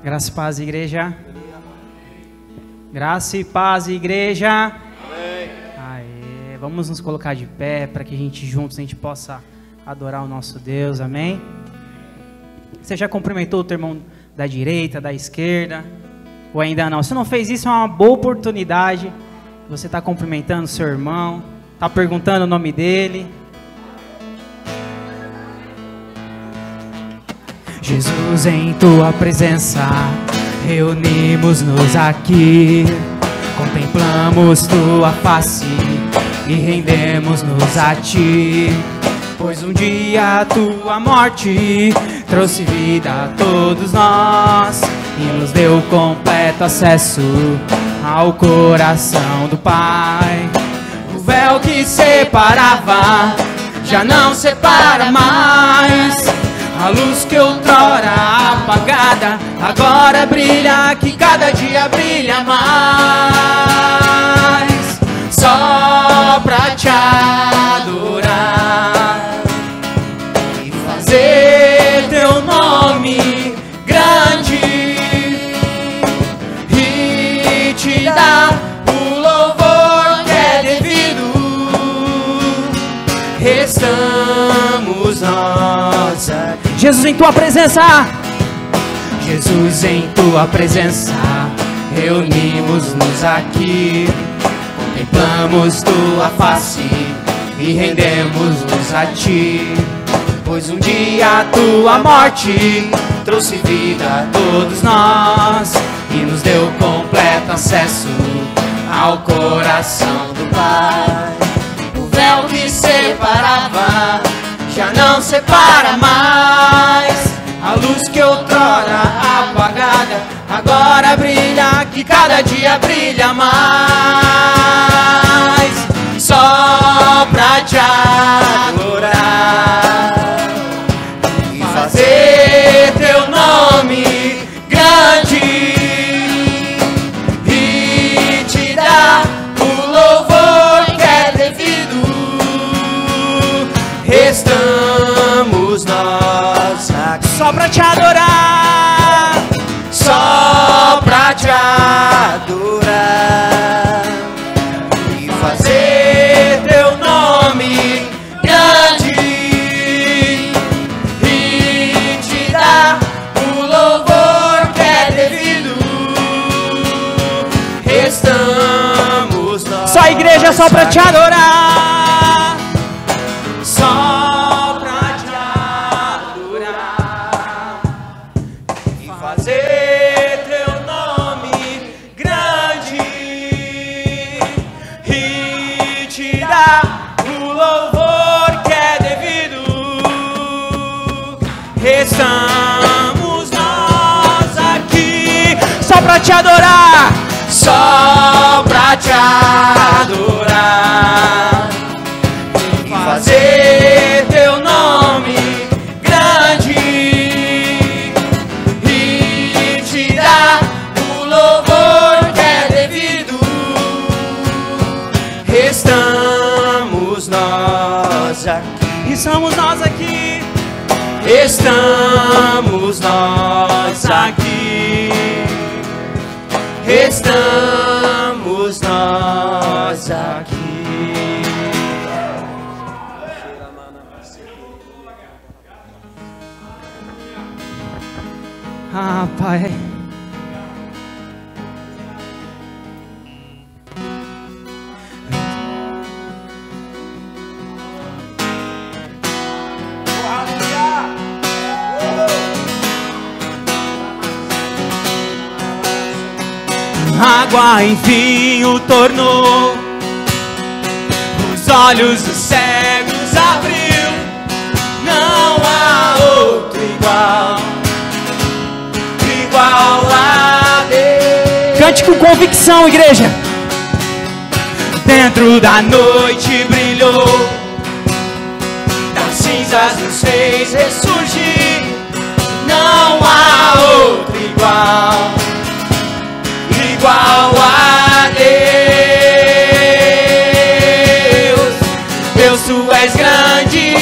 Graça e paz, igreja. Graça e paz, igreja. Amém. Aê, vamos nos colocar de pé para que juntos a gente possa adorar o nosso Deus, amém? Você já cumprimentou o teu irmão da direita, da esquerda? Ou ainda não? Se não fez isso, é uma boa oportunidade. Você está cumprimentando o seu irmão, está perguntando o nome dele. Jesus, em tua presença, reunimos-nos aqui, contemplamos tua face e rendemos-nos a ti, pois um dia a tua morte trouxe vida a todos nós e nos deu completo acesso ao coração do Pai. O véu que separava já não separa mais. A luz que outrora apagada agora brilha, que cada dia brilha mais. Só pra te adorar e fazer teu nome grande e te dar o louvor que é devido. Estamos nós, Jesus, em tua presença. Jesus, em tua presença, reunimos-nos aqui, contemplamos tua face e rendemos-nos a ti, pois um dia a tua morte trouxe vida a todos nós e nos deu completo acesso ao coração do Pai. O véu que separava já não separa mais. A luz que outrora apagada agora brilha, que cada dia brilha mais. Só pra te adorar e fazer teu nome grande e te dar o louvor que é devido. Estamos nós aqui só pra te adorar, só pra te adorar e fazer teu nome grande e te dar o louvor que é devido. Estamos nós. Só igreja, só pra te adorar, só pra te adorar e fazer teu nome grande e te dar o louvor que é devido. Estamos nós aqui só pra te adorar, só pra te adorar e fazer teu nome grande e te dar o louvor que é devido. Estamos nós aqui, estamos nós aqui, estamos nós aqui, estamos nós aqui. Ah, Pai. Água enfim o tornou, os olhos dos cegos abriu, não há outro igual a Deus. Cante com convicção, igreja. Dentro da noite brilhou, das cinzas nos fez ressurgir, não há outro igual a Deus. Deus, tu és grande,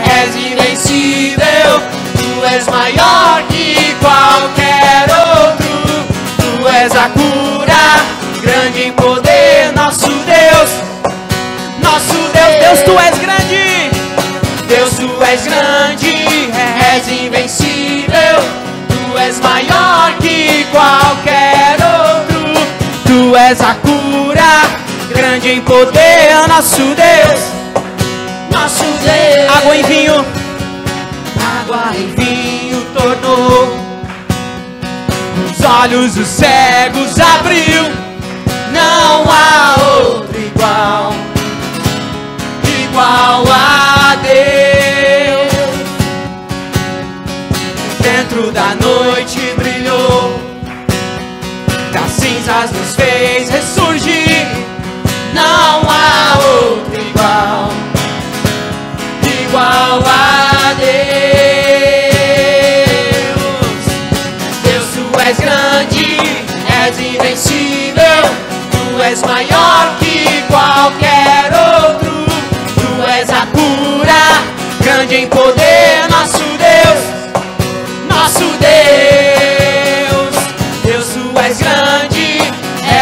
és invencível, tu és maior que qualquer outro. a cura, grande em poder, nosso Deus, Deus, tu és grande, Deus, tu és grande, és invencível, tu és maior que qualquer outro, tu és a cura, grande em poder, nosso Deus, água em vinho tornou, os olhos dos cegos abriu, não há outro igual a Deus. Dentro da noite brilhou, das cinzas nos fez ressurgir, não há outro igual a Deus. Deus, tu és grande, és invencível, tu és maior que qualquer outro, tu és a cura, grande em poder, nosso Deus, Deus, tu és grande,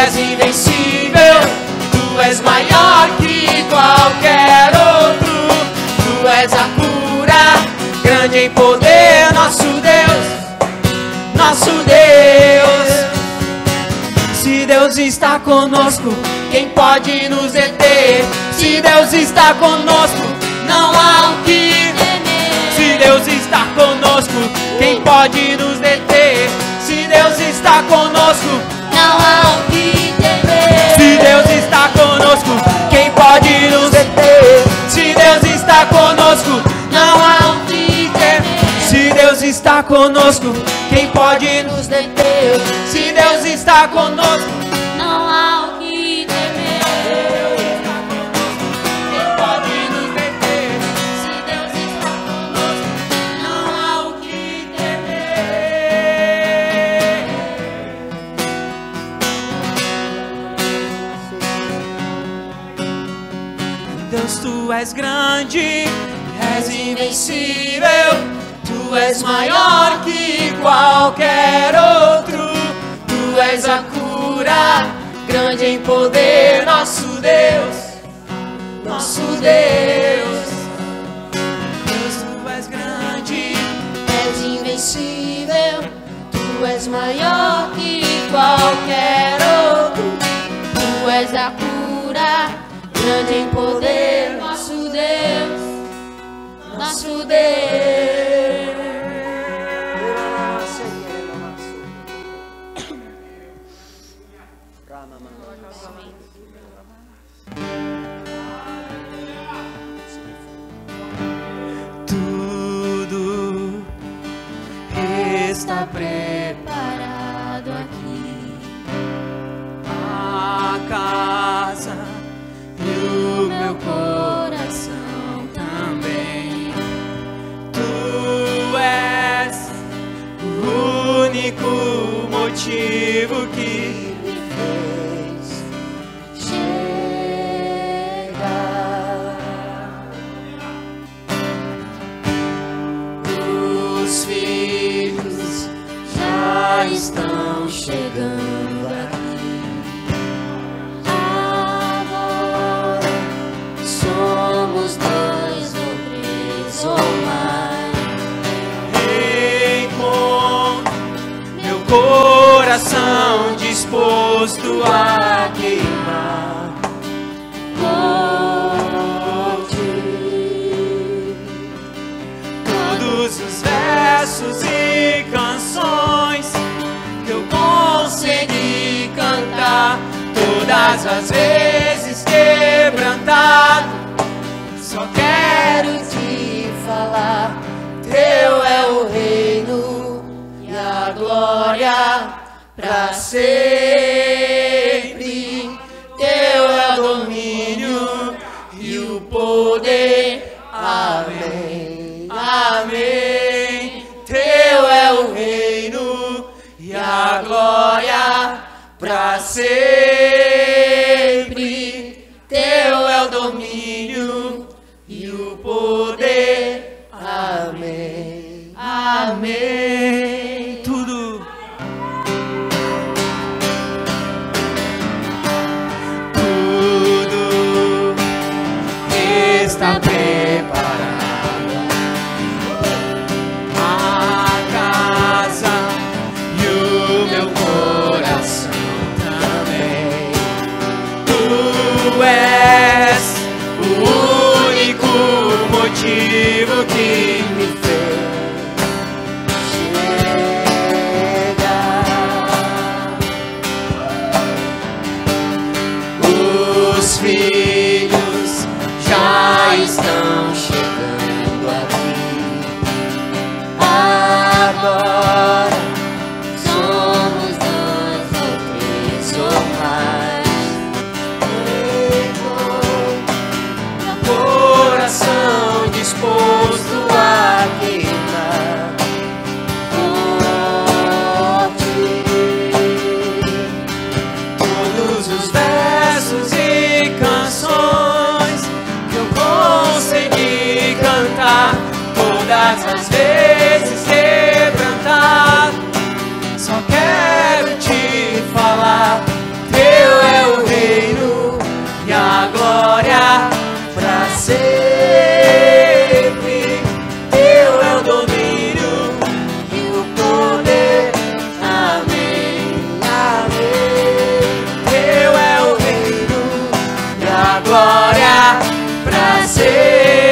és invencível, tu és maior que qualquer outro, tu és a cura, grande em poder, nosso Deus, Se Deus está conosco, quem pode nos deter? Se Deus está conosco, não há o que temer. Se Deus está conosco, quem pode nos deter? Se Deus está conosco, não há o que temer. Se Deus está conosco, quem pode nos deter? Se Deus está conosco, não há o que temer. Se Deus está conosco, quem pode nos deter? Se Deus está conosco, não há o que temer. Quem pode nos deter? Se Deus está conosco, não há o que temer. Deus, tu és grande, és invencível, tu és maior que qualquer outro, tu és a cura, grande em poder, nosso Deus, Deus, tu és grande, És invencível, tu és maior que qualquer outro, tu és a cura, grande em poder, nosso Deus, nosso Deus. tudo está preparado aqui, a casa e o meu coração também. Tu és o único motivo que Me fez chegar. os filhos já estão chegando aqui. Agora somos dois ou três ou mais. Encontro meu coração disposto a queimar Por ti. todos os versos e canções que eu consegui cantar, todas as vezes quebrantado. Só quero te falar, teu é o reino e a glória pra sempre. Teu é o domínio e o poder. Amém, amém. Teu é o reino e a glória pra sempre. Teu é o domínio e o poder. Amém, amém. Tudo Só quero te falar, teu é o reino e a glória pra sempre. Teu é o domínio e o poder. Amém, amém. Teu é o reino e a glória pra sempre.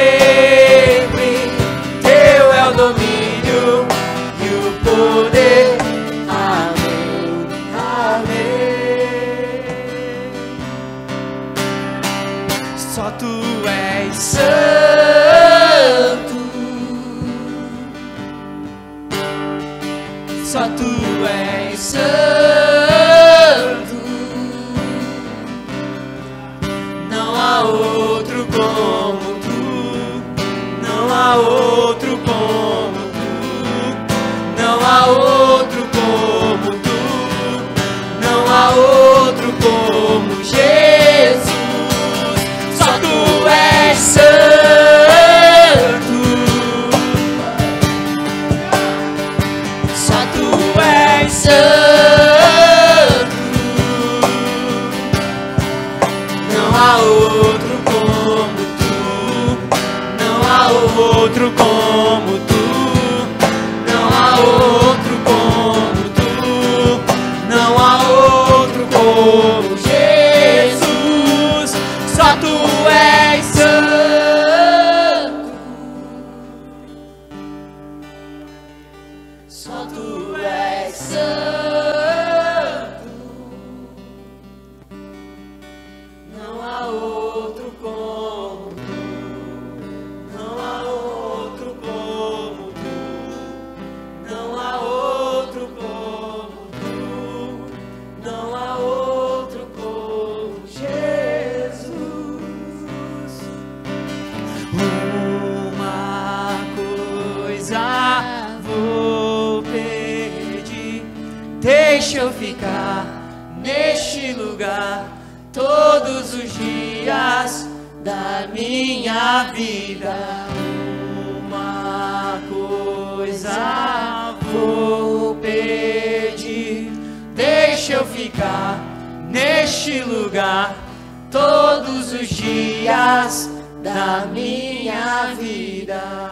Teu é o domínio e o poder. Amém, amém. Só tu és santo. Só tu és santo. Não há outro como tu. Não há outro como tu. Não há outro como tu. Não há outro como Jesus. Só tu és santo. Só tu és santo. Não há outro como tu. Não há outro como tu. Não há outro como tu. Não há outro como Jesus. Só tu és santo. Só tu és santo. Não há outro como tu. Não há outro como tu. Não há outro como tu. Não há outro como Jesus. Uma coisa vou pedir, deixa eu ficar neste lugar todos os dias da minha vida. Uma coisa vou pedir, deixa eu ficar neste lugar todos os dias da minha vida.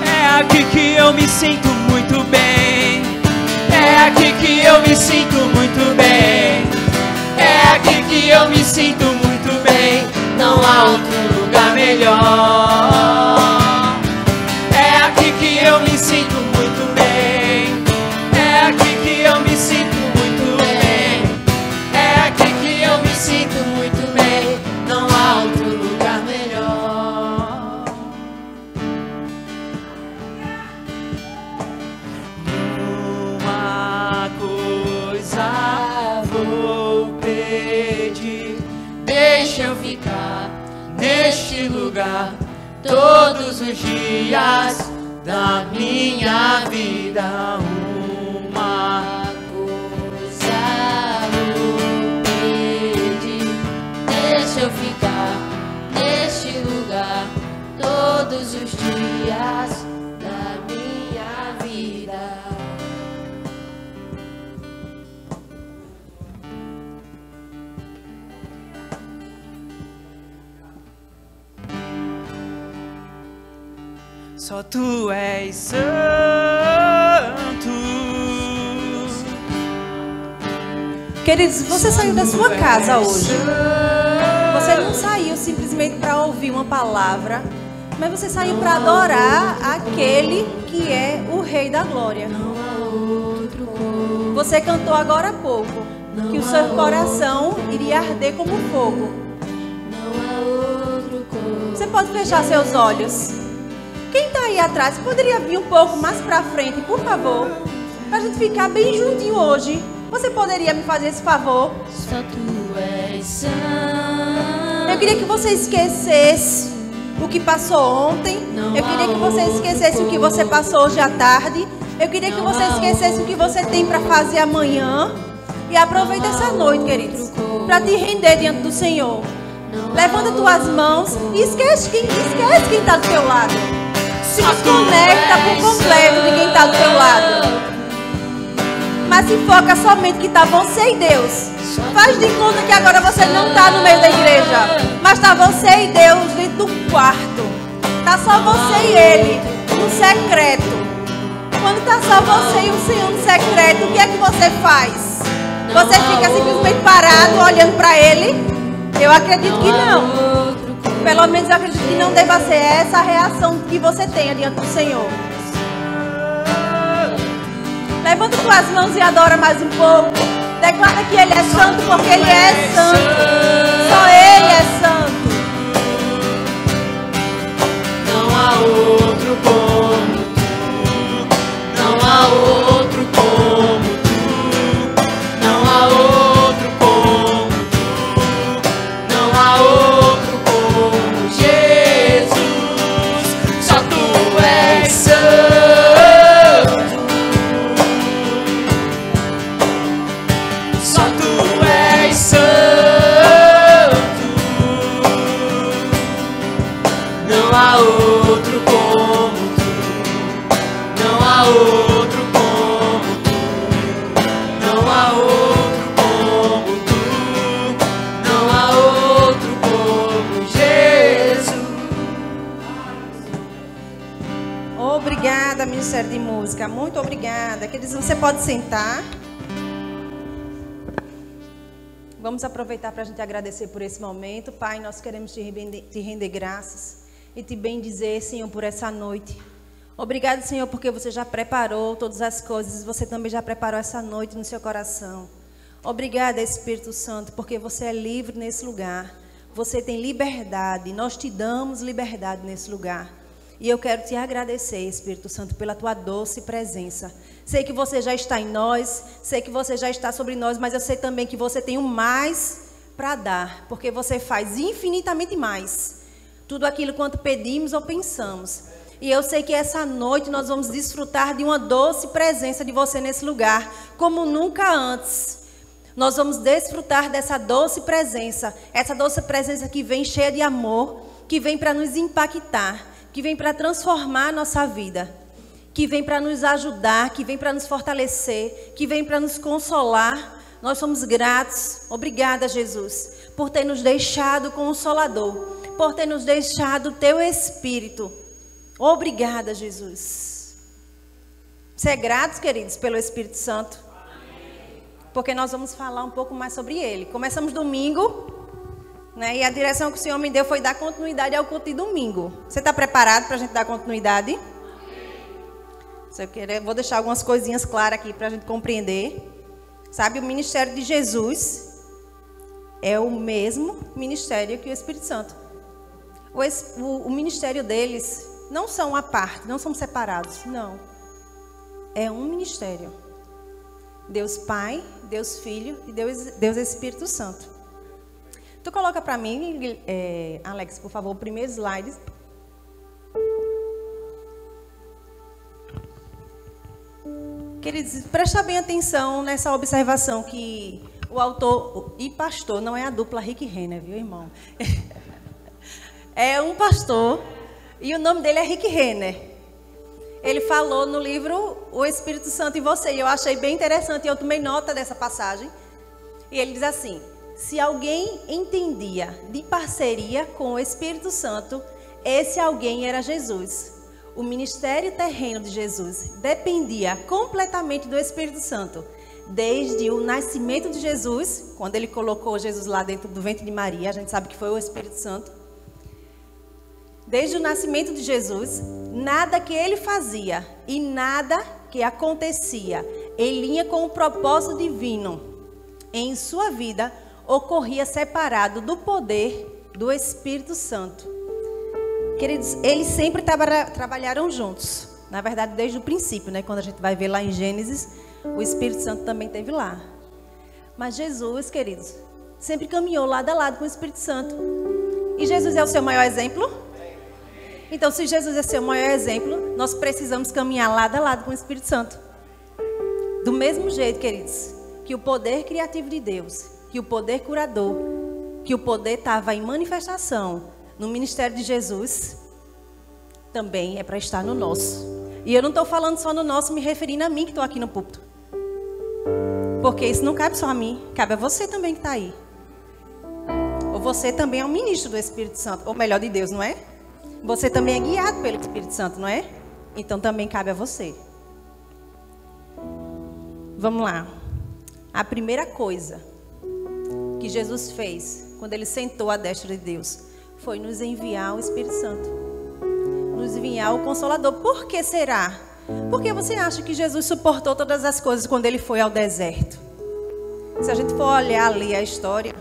É aqui que eu me sinto muito bem. É aqui que eu me sinto muito bem. É aqui que eu me sinto muito bem. Não há outro lugar melhor. É aqui que eu me sinto muito bem. É aqui que eu me sinto muito bem. É aqui que eu me sinto muito bem. Não há outro lugar melhor. Uma coisa vou pedir, deixa eu ficar neste lugar todos os dias da minha vida. Uma coisa vou pedir, deixa eu ficar neste lugar todos os dias da minha vida. Só tu és santo. Queridos, você saiu da sua casa hoje. Você não saiu simplesmente para ouvir uma palavra, mas você saiu para adorar aquele que é o Rei da Glória. Você cantou agora há pouco que o seu coração iria arder como fogo. Você pode fechar seus olhos. Quem está aí atrás poderia vir um pouco mais para frente, por favor, para a gente ficar bem juntinho hoje. Você poderia me fazer esse favor? Só tu és santo. Eu queria que você esquecesse o que passou ontem. Eu queria que você esquecesse o que você passou hoje à tarde. Eu queria que você esquecesse o que você tem para fazer amanhã e aproveita essa noite, queridos, para te render diante do Senhor. Levanta tuas mãos e esquece quem está do teu lado. Se desconecta por completo de quem está do teu lado. Mas se foca somente que está você e Deus. Faz de conta que agora você não está no meio da igreja, mas está você e Deus dentro do quarto. Está só você e Ele no secreto. Quando está só você e o Senhor no secreto, o que é que você faz? Você fica simplesmente parado olhando para Ele? Eu acredito que não. Pelo menos eu acredito que não deva ser essa a reação que você tenha diante do Senhor. Levanta tuas mãos e adora mais um pouco. Declara que Ele é santo porque Ele é santo. Só Ele é santo. Não há outro como tu. Não há outro como tu. Não há outro como tu. Não há outro como Jesus. Só tu és santo. Só tu és santo. Não há outro como tu. Não há outro como tu. Não há outro como tu. Não há outro como Jesus. Obrigada, Ministério de Música. Muito obrigada. Queridos, você pode sentar. Vamos aproveitar para a gente agradecer por esse momento. Pai, nós queremos te render graças e te bendizer, Senhor, por essa noite. Obrigado, Senhor, porque você já preparou todas as coisas. Você também já preparou essa noite no seu coração. Obrigada, Espírito Santo, porque você é livre nesse lugar. Você tem liberdade. Nós te damos liberdade nesse lugar. E eu quero te agradecer, Espírito Santo, pela tua doce presença. Sei que você já está em nós, sei que você já está sobre nós, mas eu sei também que você tem um mais para dar, porque você faz infinitamente mais. Tudo aquilo quanto pedimos ou pensamos. E eu sei que essa noite nós vamos desfrutar de uma doce presença de você nesse lugar, como nunca antes. Nós vamos desfrutar dessa doce presença, essa doce presença que vem cheia de amor, que vem para nos impactar, que vem para transformar a nossa vida, que vem para nos ajudar, que vem para nos fortalecer, que vem para nos consolar. Nós somos gratos. Obrigada, Jesus, por ter nos deixado Consolador, por ter nos deixado o Teu Espírito. Obrigada, Jesus. Você é grato, queridos, pelo Espírito Santo? Porque nós vamos falar um pouco mais sobre Ele. Começamos domingo, né? E a direção que o Senhor me deu foi dar continuidade ao culto de domingo. Você está preparado para a gente dar continuidade? Se eu querer, vou deixar algumas coisinhas claras aqui para a gente compreender. Sabe, o ministério de Jesus é o mesmo ministério que o Espírito Santo. O ministério deles não são à parte, não são separados, não. É um ministério. Deus Pai, Deus Filho e Deus Espírito Santo. Tu coloca para mim, Alex, por favor, o primeiro slide. Queridos, presta bem atenção nessa observação que o autor e pastor, não é a dupla Rick Renner, viu, irmão? É um pastor e o nome dele é Rick Renner. Ele falou no livro O Espírito Santo em Você, e eu achei bem interessante, e eu tomei nota dessa passagem. E ele diz assim: se alguém entendia de parceria com o Espírito Santo, esse alguém era Jesus. O ministério terreno de Jesus dependia completamente do Espírito Santo. Desde o nascimento de Jesus, quando ele colocou Jesus lá dentro do ventre de Maria, a gente sabe que foi o Espírito Santo. Desde o nascimento de Jesus, nada que ele fazia e nada que acontecia em linha com o propósito divino em sua vida ocorria separado do poder do Espírito Santo. Queridos, eles sempre trabalharam juntos. Na verdade, desde o princípio, né? Quando a gente vai ver lá em Gênesis, o Espírito Santo também esteve lá. Mas Jesus, queridos, sempre caminhou lado a lado com o Espírito Santo. E Jesus é o seu maior exemplo? Então, se Jesus é seu maior exemplo, nós precisamos caminhar lado a lado com o Espírito Santo. Do mesmo jeito, queridos, que o poder criativo de Deus, que o poder curador, que o poder estava em manifestação no ministério de Jesus, também é para estar no nosso. E eu não estou falando só no nosso, me referindo a mim que estou aqui no púlpito. Porque isso não cabe só a mim, cabe a você também que está aí. Ou você também é um ministro do Espírito Santo, ou melhor, de Deus, não é? Você também é guiado pelo Espírito Santo, não é? Então também cabe a você. Vamos lá. A primeira coisa que Jesus fez quando ele sentou à destra de Deus foi nos enviar o Espírito Santo. Nos enviar o Consolador. Por que será? Porque você acha que Jesus suportou todas as coisas quando ele foi ao deserto? Se a gente for olhar ali a história,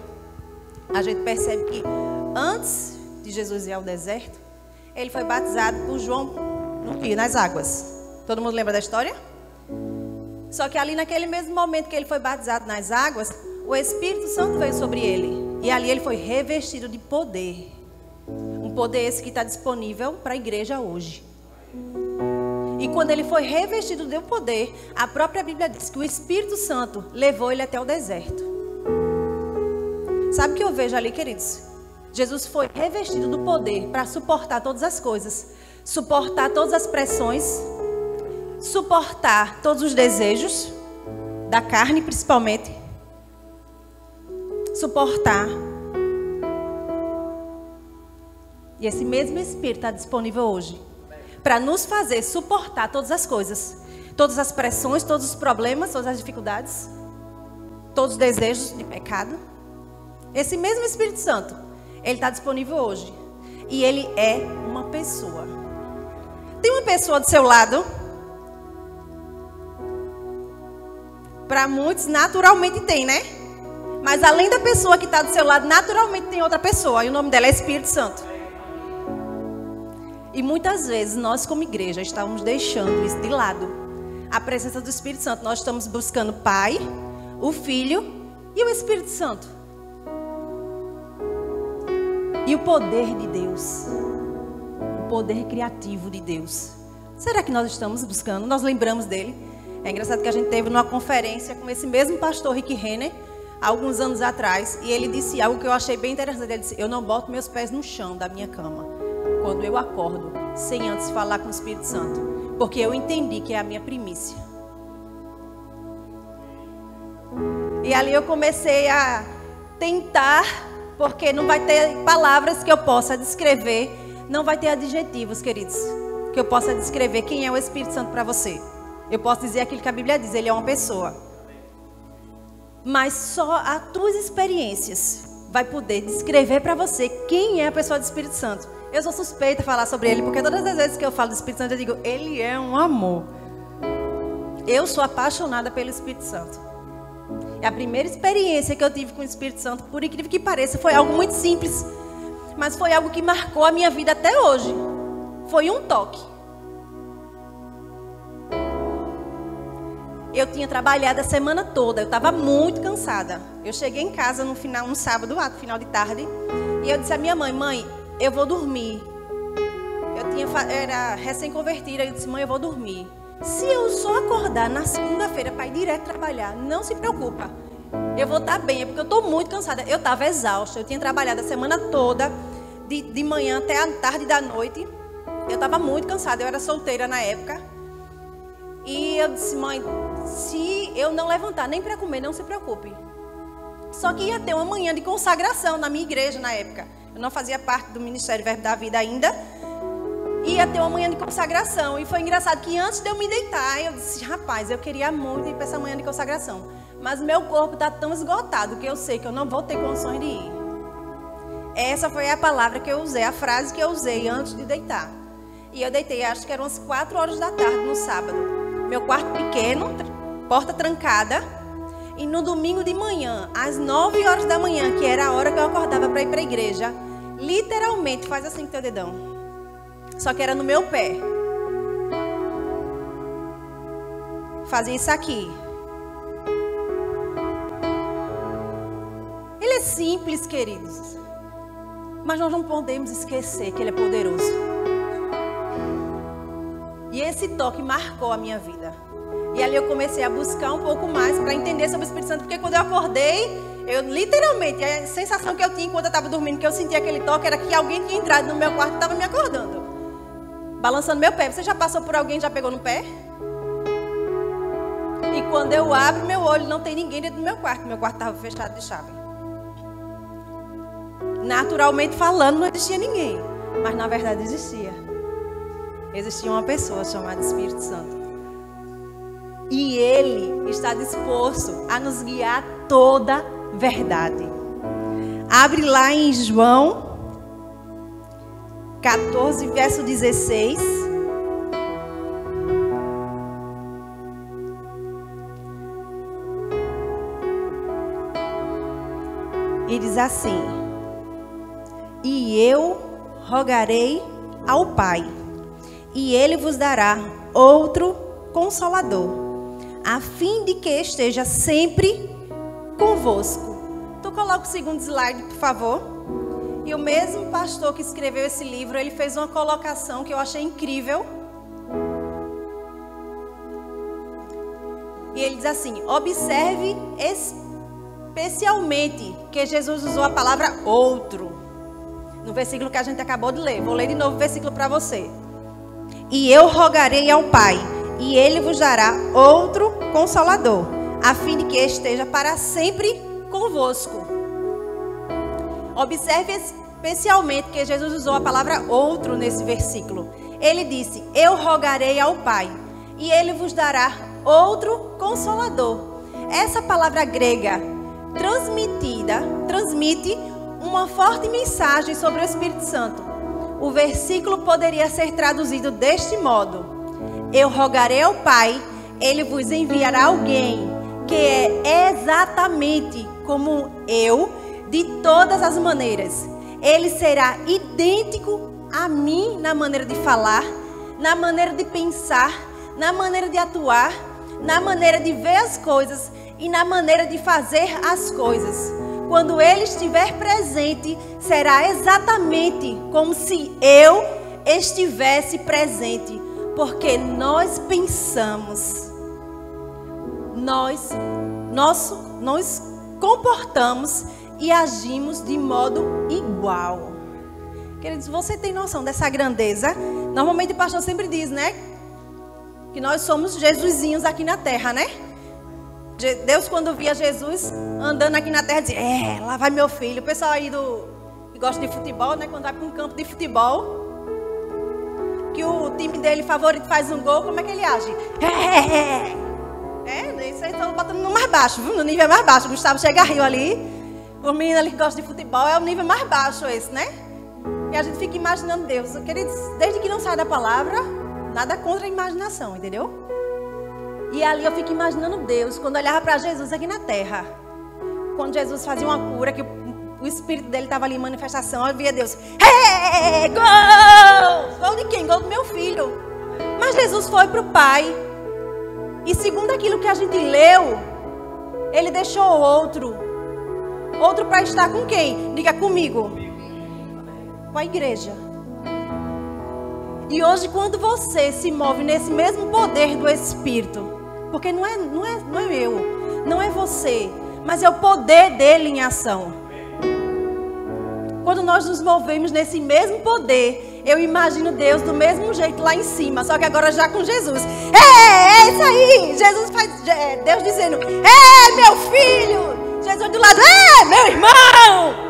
a gente percebe que antes de Jesus ir ao deserto, ele foi batizado por João no rio, nas águas. Todo mundo lembra da história? Só que ali naquele mesmo momento que ele foi batizado nas águas, o Espírito Santo veio sobre ele. E ali ele foi revestido de poder. Um poder esse que está disponível para a igreja hoje. E quando ele foi revestido de poder, a própria Bíblia diz que o Espírito Santo levou ele até o deserto. Sabe o que eu vejo ali, queridos? Jesus foi revestido do poder para suportar todas as coisas. Suportar todas as pressões. Suportar todos os desejos. Da carne, principalmente. Suportar. E esse mesmo Espírito está disponível hoje. Para nos fazer suportar todas as coisas. Todas as pressões, todos os problemas, todas as dificuldades. Todos os desejos de pecado. Esse mesmo Espírito Santo, ele está disponível hoje. E ele é uma pessoa. Tem uma pessoa do seu lado. Para muitos, naturalmente tem, né? Mas além da pessoa que está do seu lado, naturalmente tem outra pessoa. E o nome dela é Espírito Santo. E muitas vezes nós como igreja estamos deixando isso de lado. A presença do Espírito Santo. Nós estamos buscando o Pai, o Filho e o Espírito Santo. E o poder de Deus. O poder criativo de Deus. Será que nós estamos buscando? Nós lembramos dele? É engraçado que a gente teve numa conferência com esse mesmo pastor Rick Renner, há alguns anos atrás, e ele disse algo que eu achei bem interessante. Ele disse: eu não boto meus pés no chão da minha cama quando eu acordo, sem antes falar com o Espírito Santo, porque eu entendi que é a minha primícia. E ali eu comecei a tentar, porque não vai ter palavras que eu possa descrever, não vai ter adjetivos, queridos, que eu possa descrever quem é o Espírito Santo para você. Eu posso dizer aquilo que a Bíblia diz, ele é uma pessoa. Mas só as tuas experiências vai poder descrever para você quem é a pessoa do Espírito Santo. Eu sou suspeita a falar sobre ele, porque todas as vezes que eu falo do Espírito Santo, eu digo, ele é um amor. Eu sou apaixonada pelo Espírito Santo. E a primeira experiência que eu tive com o Espírito Santo, por incrível que pareça, foi algo muito simples. Mas foi algo que marcou a minha vida até hoje. Foi um toque. Eu tinha trabalhado a semana toda, eu estava muito cansada. Eu cheguei em casa no sábado, no final de tarde, e eu disse à minha mãe: mãe, eu vou dormir. Era recém-convertida, eu disse: mãe, eu vou dormir. Se eu só acordar na segunda-feira para ir direto trabalhar, não se preocupa. Eu vou estar bem, é porque eu estou muito cansada. Eu estava exausta, eu tinha trabalhado a semana toda, de manhã até a tarde da noite. Eu estava muito cansada, eu era solteira na época. E eu disse: mãe, se eu não levantar nem para comer, não se preocupe. Só que ia ter uma manhã de consagração na minha igreja na época. Eu não fazia parte do Ministério Verbo da Vida ainda. Ia ter uma manhã de consagração. E foi engraçado que antes de eu me deitar, eu disse: rapaz, eu queria muito ir para essa manhã de consagração. Mas meu corpo está tão esgotado que eu sei que eu não vou ter condições de ir. Essa foi a palavra que eu usei, a frase que eu usei antes de deitar. E eu deitei, acho que eram umas 4 horas da tarde no sábado. Meu quarto pequeno, porta trancada. E no domingo de manhã, às 9 horas da manhã, que era a hora que eu acordava para ir para a igreja, literalmente, faz assim com teu dedão. Só que era no meu pé. Fazia isso aqui. Ele é simples, queridos. Mas nós não podemos esquecer que ele é poderoso. E esse toque marcou a minha vida. E ali eu comecei a buscar um pouco mais para entender sobre o Espírito Santo, porque quando eu acordei, eu literalmente, a sensação que eu tinha enquanto eu estava dormindo, que eu sentia aquele toque, era que alguém tinha entrado no meu quarto e estava me acordando, balançando meu pé. Você já passou por alguém e já pegou no pé? E quando eu abro meu olho, não tem ninguém dentro do meu quarto. Meu quarto estava fechado de chave. Naturalmente falando, não existia ninguém. Mas na verdade existia. Existia uma pessoa chamada Espírito Santo. E Ele está disposto a nos guiar toda verdade. Abre lá em João 14, verso 16. E diz assim: e eu rogarei ao Pai, e Ele vos dará outro Consolador, a fim de que esteja sempre convosco. Tu coloca o segundo slide, por favor. E o mesmo pastor que escreveu esse livro, ele fez uma colocação que eu achei incrível. E ele diz assim: observe especialmente que Jesus usou a palavra outro no versículo que a gente acabou de ler. Vou ler de novo o versículo para você. E eu rogarei ao Pai, e Ele vos dará outro Consolador, a fim de que esteja para sempre convosco. Observe especialmente que Jesus usou a palavra outro nesse versículo. Ele disse: eu rogarei ao Pai, e Ele vos dará outro Consolador. Essa palavra grega transmite uma forte mensagem sobre o Espírito Santo. O versículo poderia ser traduzido deste modo: eu rogarei ao Pai, Ele vos enviará alguém que é exatamente como eu, de todas as maneiras. Ele será idêntico a mim na maneira de falar, na maneira de pensar, na maneira de atuar, na maneira de ver as coisas e na maneira de fazer as coisas. Quando Ele estiver presente, será exatamente como se eu estivesse presente, porque nós pensamos, nós comportamos e agimos de modo igual. Queridos, você tem noção dessa grandeza? Normalmente o pastor sempre diz, né? Que nós somos Jesusinhos aqui na terra, né? Deus, quando via Jesus andando aqui na terra, dizia: lá vai meu filho. O pessoal aí que gosta de futebol, né? Quando vai para um campo de futebol, que o time dele favorito faz um gol, como é que ele age? Isso aí estão botando no mais baixo, viu? No nível mais baixo. O Gustavo chega rio ali. O menino ali que gosta de futebol é o nível mais baixo esse, né? E a gente fica imaginando Deus. Queridos, desde que não sai da palavra, nada contra a imaginação, entendeu? E ali eu fico imaginando Deus, quando olhava para Jesus aqui na terra. Quando Jesus fazia uma cura, que o espírito dele estava ali em manifestação, eu via Deus: gol! Gol de quem? Gol do meu filho. Mas Jesus foi para o Pai. E segundo aquilo que a gente leu, Ele deixou outro para estar com quem? Diga comigo. Com a igreja. E hoje, quando você se move nesse mesmo poder do Espírito, porque não é eu, não é você, mas é o poder dele em ação. Quando nós nos movemos nesse mesmo poder, eu imagino Deus do mesmo jeito lá em cima, só que agora já com Jesus. É isso aí! Jesus faz, Deus dizendo: meu filho! Jesus do lado: meu irmão!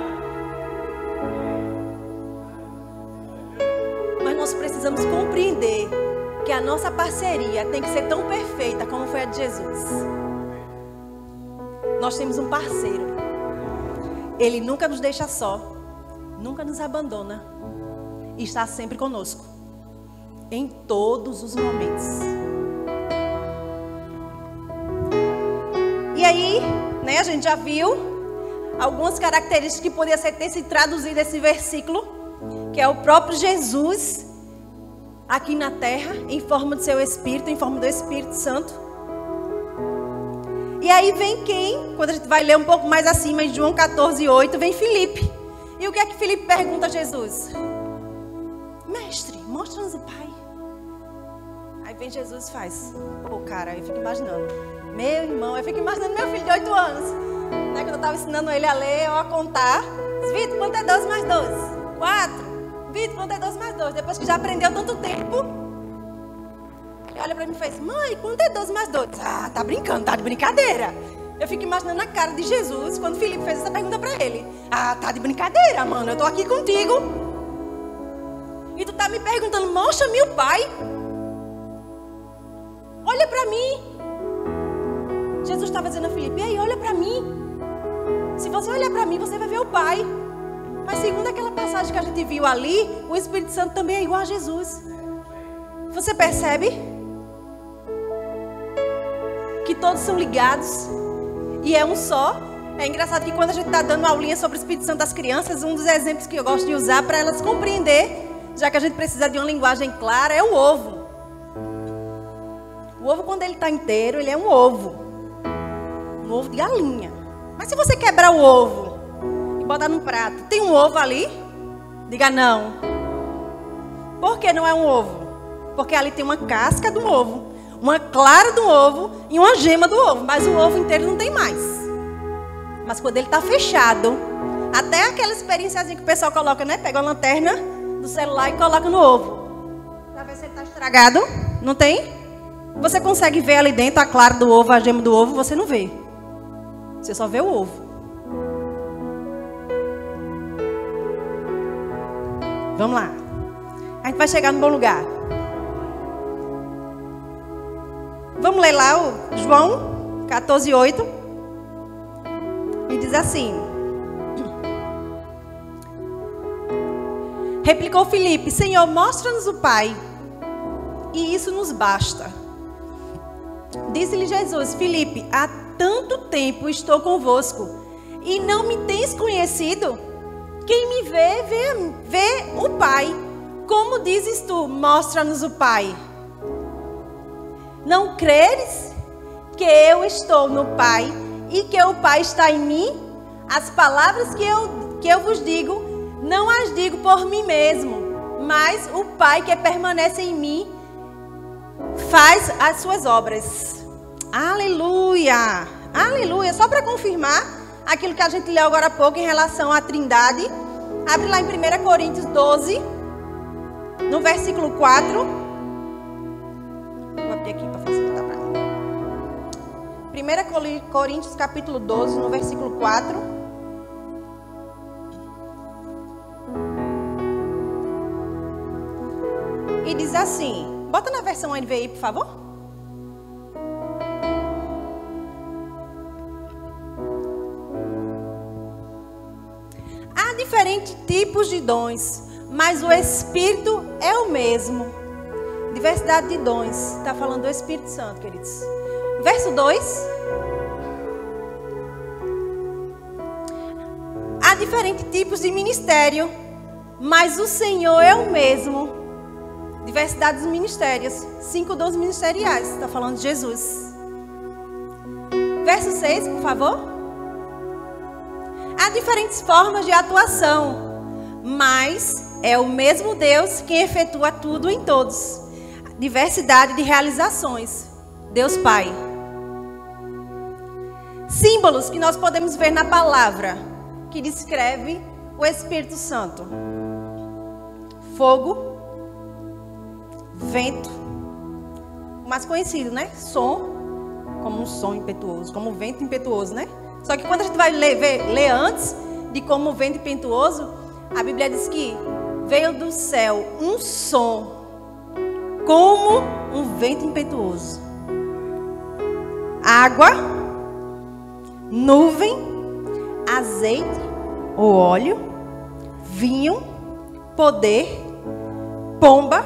Mas nós precisamos compreender que a nossa parceria tem que ser tão perfeita como foi a de Jesus. Nós temos um parceiro. Ele nunca nos deixa só, nunca nos abandona e está sempre conosco em todos os momentos. E aí, né, a gente já viu algumas características que poderia ter sido traduzido esse versículo, que é o próprio Jesus aqui na terra, em forma do seu Espírito, em forma do Espírito Santo. E aí vem quem? Quando a gente vai ler um pouco mais acima, em João 14:8, vem Filipe. E o que é que Filipe pergunta a Jesus? Mestre, mostra-nos o Pai. vem Jesus e faz. Pô, cara, eu fico imaginando. Meu irmão, eu fico imaginando meu filho de 8 anos. Né, quando eu estava ensinando ele a ler ou a contar. Vitor, quanto é 12 mais 12? 4. Vitor, quanto é 12 mais 12? Depois que já aprendeu tanto tempo. Ele olha pra mim e faz, mãe, quanto é 12 mais 12? Ah, tá brincando, tá de brincadeira. Eu fico imaginando a cara de Jesus quando o Felipe fez essa pergunta pra ele. Ah, tá de brincadeira, mano, eu tô aqui contigo. E tu tá me perguntando, mostra-me o Pai. Olha pra mim. Jesus estava dizendo a Felipe, ei, olha pra mim. Se você olhar pra mim, você vai ver o Pai. Mas segundo aquela passagem que a gente viu ali, o Espírito Santo também é igual a Jesus. Você percebe? Que todos são ligados. E é um só. É engraçado que quando a gente está dando uma aulinha sobre o Espírito Santo das crianças, um dos exemplos que eu gosto de usar para elas compreender, já que a gente precisa de uma linguagem clara, é o ovo. O ovo, quando ele está inteiro, ele é um ovo. Um ovo de galinha. Mas se você quebrar o ovo e botar num prato, tem um ovo ali? Diga não. Por que não é um ovo? Porque ali tem uma casca do ovo, uma clara do ovo e uma gema do ovo. Mas o ovo inteiro não tem mais. Mas quando ele está fechado, até aquela experiênciazinha que o pessoal coloca, né? Pega a lanterna do celular e coloca no ovo. Para ver se ele está estragado. Não tem? Você consegue ver ali dentro a clara do ovo, a gema do ovo? Você não vê. Você só vê o ovo. Vamos lá. A gente vai chegar no bom lugar. Vamos ler lá o João 14:8. E diz assim. Replicou Filipe, Senhor, mostra-nos o Pai, e isso nos basta. Disse-lhe Jesus, Filipe, há tanto tempo estou convosco, e não me tens conhecido? Quem me vê, vê o Pai. Como dizes tu, mostra-nos o Pai? Não creres que eu estou no Pai e que o Pai está em mim? As palavras que eu vos digo, não as digo por mim mesmo, mas o Pai que permanece em mim faz as suas obras. Aleluia! Aleluia! Só para confirmar aquilo que a gente leu agora há pouco em relação à Trindade, abre lá em 1 Coríntios 12, no versículo 4. Vou abrir aqui para facilitar para mim. 1 Coríntios capítulo 12, no versículo 4. E diz assim, bota na versão NVI, por favor. Há diferentes tipos de dons, mas o Espírito é o mesmo. Diversidade de dons. Está falando do Espírito Santo, queridos. Verso 2. Há diferentes tipos de ministério, mas o Senhor é o mesmo. Diversidade dos ministérios. 5 dons ministeriais. Está falando de Jesus. Verso 6, por favor. Há diferentes formas de atuação, mas é o mesmo Deus quem efetua tudo em todos. Diversidade de realizações. Deus Pai. Símbolos que nós podemos ver na palavra que descreve o Espírito Santo. Fogo. Vento. O mais conhecido, né? Som. Como um som impetuoso. Como um vento impetuoso, né? Só que quando a gente vai ler antes de como o vento impetuoso, a Bíblia diz que veio do céu um som como um vento impetuoso. Água, nuvem, azeite ou óleo, vinho, poder, pomba,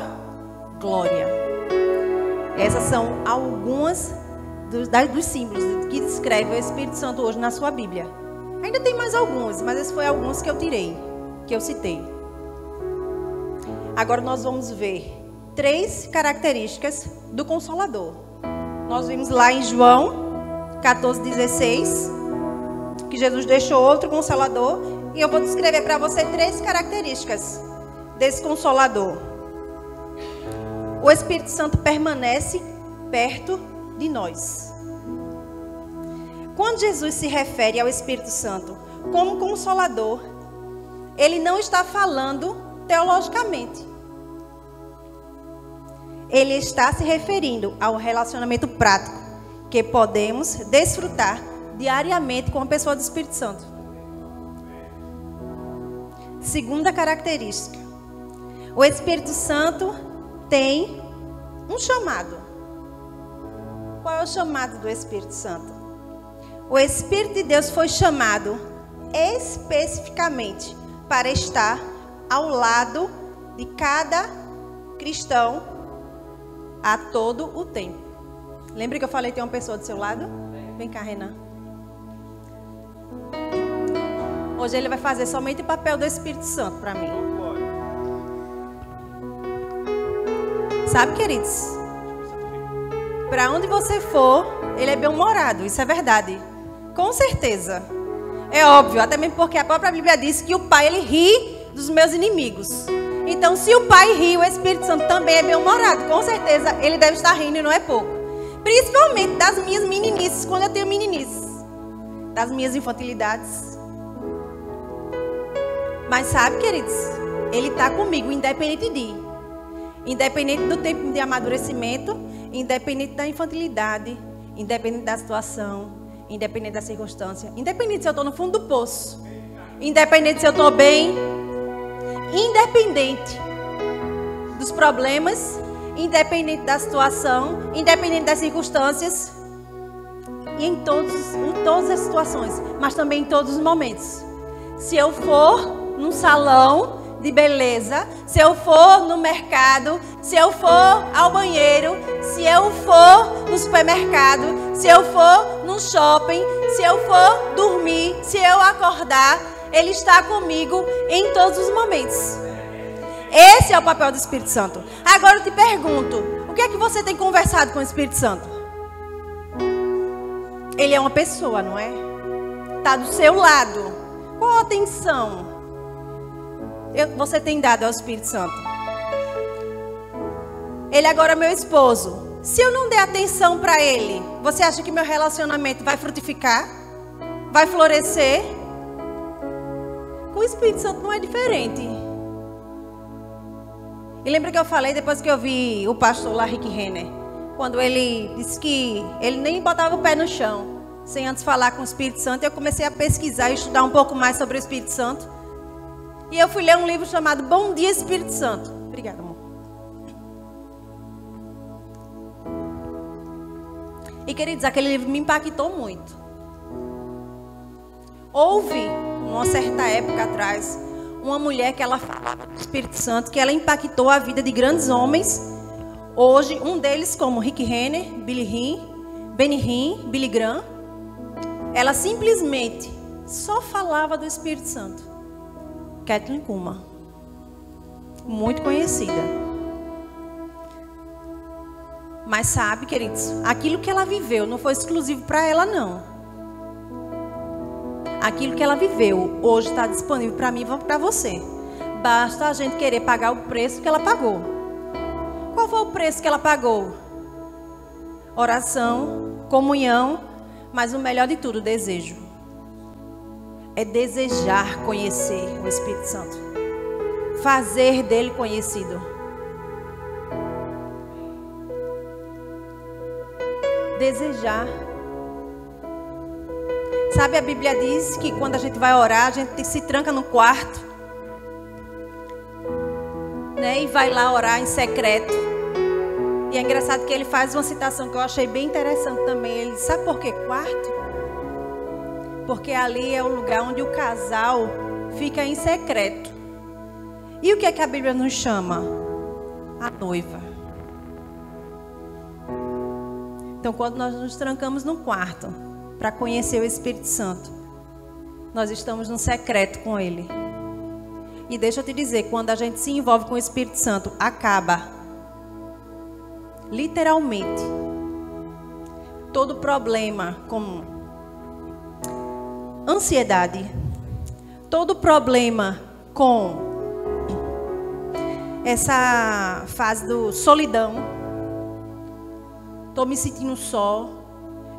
glória. Essas são algumas dos símbolos que descreve o Espírito Santo hoje na sua Bíblia. Ainda tem mais alguns, mas esses foram alguns que eu tirei, que eu citei. Agora nós vamos ver 3 características do Consolador. Nós vimos lá em João 14:16 que Jesus deixou outro Consolador, e eu vou descrever para você 3 características desse Consolador. o Espírito Santo permanece perto de nós. Quando Jesus se refere ao Espírito Santo como Consolador, ele não está falando teologicamente. Ele está se referindo ao relacionamento prático que podemos desfrutar diariamente com a pessoa do Espírito Santo. Segunda característica: o Espírito Santo tem um chamado. Qual é o chamado do Espírito Santo? O Espírito de Deus foi chamado especificamente para estar ao lado de cada cristão a todo o tempo. Lembra que eu falei que tem uma pessoa do seu lado? Vem cá, Renan. Hoje ele vai fazer somente o papel do Espírito Santo para mim. Sabe, queridos? Para onde você for, ele é bem-humorado. Isso é verdade. Com certeza. É óbvio, até mesmo porque a própria Bíblia diz que o Pai, ele ri dos meus inimigos. Então, se o Pai ri, o Espírito Santo também é bem-humorado. Com certeza, ele deve estar rindo e não é pouco. Principalmente das minhas meninices, quando eu tenho meninices. Das minhas infantilidades. Mas sabe, queridos, ele está comigo, independente do tempo de amadurecimento, independente da infantilidade, independente da situação, independente da circunstância, independente se eu estou no fundo do poço, independente se eu estou bem, independente dos problemas, independente da situação, independente das circunstâncias, e em todas as situações, mas também em todos os momentos. Se eu for num salão de beleza, se eu for no mercado, se eu for ao banheiro, se eu for no supermercado, se eu for no shopping, se eu for dormir, se eu acordar, ele está comigo em todos os momentos. Esse é o papel do Espírito Santo. Agora eu te pergunto, o que é que você tem conversado com o Espírito Santo? Ele é uma pessoa, não é? Está do seu lado. Qual a atenção você tem dado ao Espírito Santo? Ele agora é meu esposo. Se eu não der atenção para ele, você acha que meu relacionamento vai frutificar? Vai florescer? Com o Espírito Santo não é diferente. E lembra que eu falei depois que eu vi o pastor lá, Rick Renner, quando ele disse que ele nem botava o pé no chão sem antes falar com o Espírito Santo. Eu comecei a pesquisar e estudar um pouco mais sobre o Espírito Santo. E eu fui ler um livro chamado Bom Dia, Espírito Santo. Obrigada, amor. E, queridos, aquele livro me impactou muito. Houve, numa certa época atrás, uma mulher que ela falava do Espírito Santo, que ela impactou a vida de grandes homens. Hoje, um deles como Rick Renner, Benny Hinn, Billy Graham. Ela simplesmente só falava do Espírito Santo. Kathleen Kuhlman, muito conhecida. Mas sabe, queridos, aquilo que ela viveu não foi exclusivo para ela, não. Aquilo que ela viveu hoje está disponível para mim e para você. Basta a gente querer pagar o preço que ela pagou. Qual foi o preço que ela pagou? Oração, comunhão, mas o melhor de tudo, desejo. É desejar conhecer o Espírito Santo. Fazer dele conhecido. Desejar. Sabe, a Bíblia diz que quando a gente vai orar, a gente se tranca no quarto, né, e vai lá orar em secreto. E é engraçado que ele faz uma citação que eu achei bem interessante também. Ele diz, sabe por que quarto? Porque ali é o lugar onde o casal fica em secreto. E o que é que a Bíblia nos chama? A noiva. Então, quando nós nos trancamos no quarto para conhecer o Espírito Santo, nós estamos no secreto com Ele. E deixa eu te dizer, quando a gente se envolve com o Espírito Santo, acaba, literalmente, todo problema como ansiedade, todo problema com essa fase do solidão. Estou me sentindo só.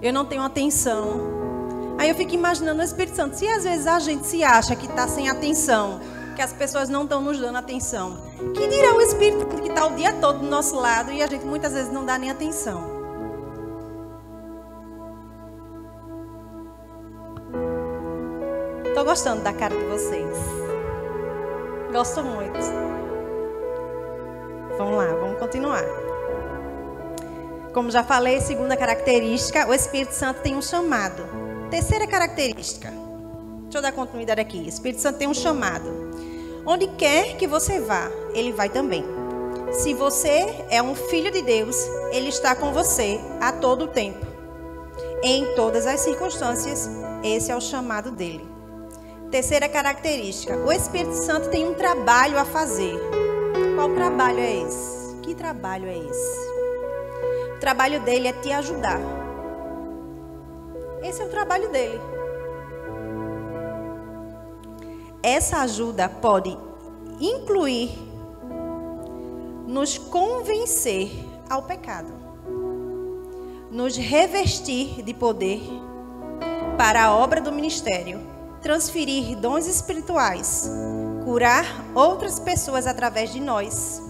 Eu não tenho atenção. Aí eu fico imaginando o Espírito Santo. Se às vezes a gente se acha que está sem atenção, que as pessoas não estão nos dando atenção, que dirá o Espírito Santo que está o dia todo do nosso lado e a gente muitas vezes não dá nem atenção. Estou gostando da cara de vocês. Gosto muito. Vamos lá, vamos continuar. Como já falei, segunda característica, o Espírito Santo tem um chamado. Terceira característica. Deixa eu dar continuidade aqui. O Espírito Santo tem um chamado. Onde quer que você vá, ele vai também. Se você é um filho de Deus, ele está com você a todo o tempo. Em todas as circunstâncias, esse é o chamado dele. Terceira característica. O Espírito Santo tem um trabalho a fazer. Qual trabalho é esse? Que trabalho é esse? O trabalho dele é te ajudar. Esse é o trabalho dele. Essa ajuda pode incluir nos convencer ao pecado, nos revestir de poder para a obra do ministério, transferir dons espirituais, curar outras pessoas através de nós.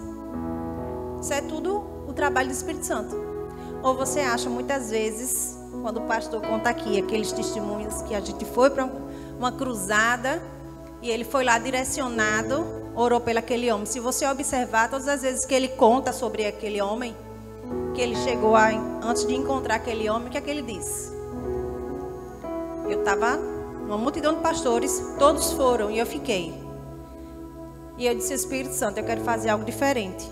Isso é tudo o trabalho do Espírito Santo. Ou você acha muitas vezes, quando o pastor conta aqui aqueles testemunhos que a gente foi para uma cruzada e ele foi lá direcionado, orou pelo aquele homem. Se você observar todas as vezes que ele conta sobre aquele homem, que ele chegou antes de encontrar aquele homem, o que é que ele disse? Eu estava numa multidão de pastores, todos foram e eu fiquei. E eu disse, Espírito Santo, eu quero fazer algo diferente.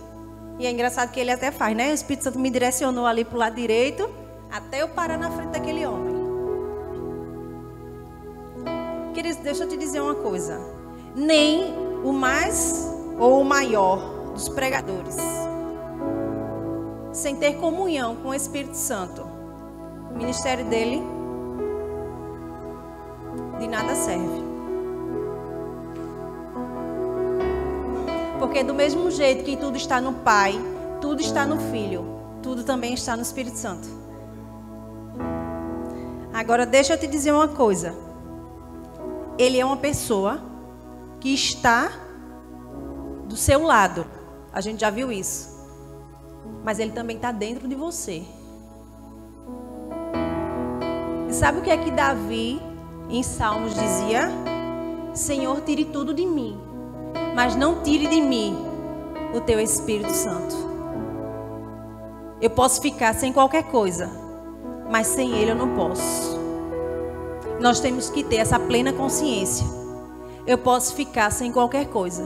E é engraçado que ele até faz, né? O Espírito Santo me direcionou ali para o lado direito, até eu parar na frente daquele homem. Queridos, deixa eu te dizer uma coisa. Nem o mais ou o maior dos pregadores, sem ter comunhão com o Espírito Santo, o ministério dele de nada serve. Porque do mesmo jeito que tudo está no Pai, tudo está no Filho, tudo também está no Espírito Santo. Agora deixa eu te dizer uma coisa. Ele é uma pessoa que está do seu lado. A gente já viu isso. Mas ele também está dentro de você. E sabe o que é que Davi, em Salmos, dizia? Senhor, tire tudo de mim, mas não tire de mim o teu Espírito Santo. Eu posso ficar sem qualquer coisa, mas sem ele eu não posso. Nós temos que ter essa plena consciência. Eu posso ficar sem qualquer coisa,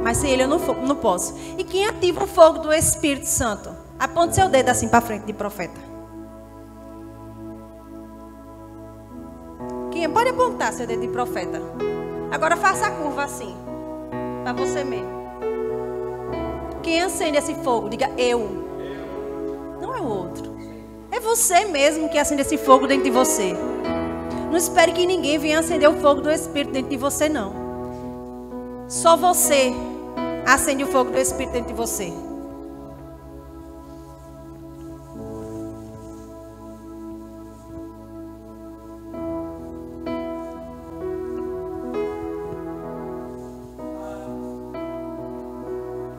mas sem ele eu não posso. E quem ativa o fogo do Espírito Santo? Aponte seu dedo assim para frente de profeta. Quem pode apontar seu dedo de profeta? Agora faça a curva assim, para você mesmo. Quem acende esse fogo? Diga eu. Não é o outro. É você mesmo que acende esse fogo dentro de você. Não espere que ninguém venha acender o fogo do Espírito dentro de você, não. Só você acende o fogo do Espírito dentro de você.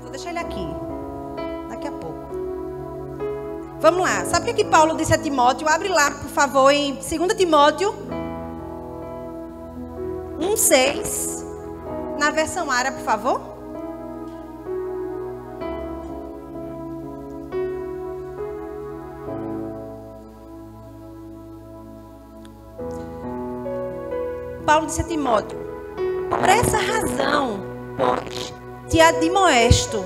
Vou deixar ele aqui. Daqui a pouco. Vamos lá. Sabe o que Paulo disse a Timóteo? Abre lá, por favor, em 2 Timóteo 1:6. Na versão árabe, por favor. Paulo disse a Timóteo: por essa razão, pois, te admoesto.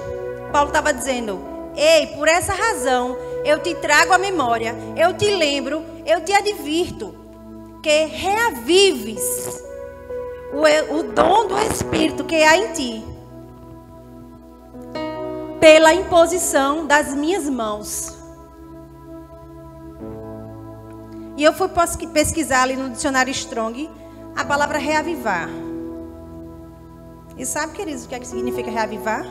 Paulo estava dizendo: ei, por essa razão, eu te trago à memória, eu te lembro, eu te advirto, que reavives o dom do Espírito que há em ti, pela imposição das minhas mãos. E eu fui pesquisar ali no dicionário Strong a palavra reavivar. E sabe, queridos, o que é que significa reavivar?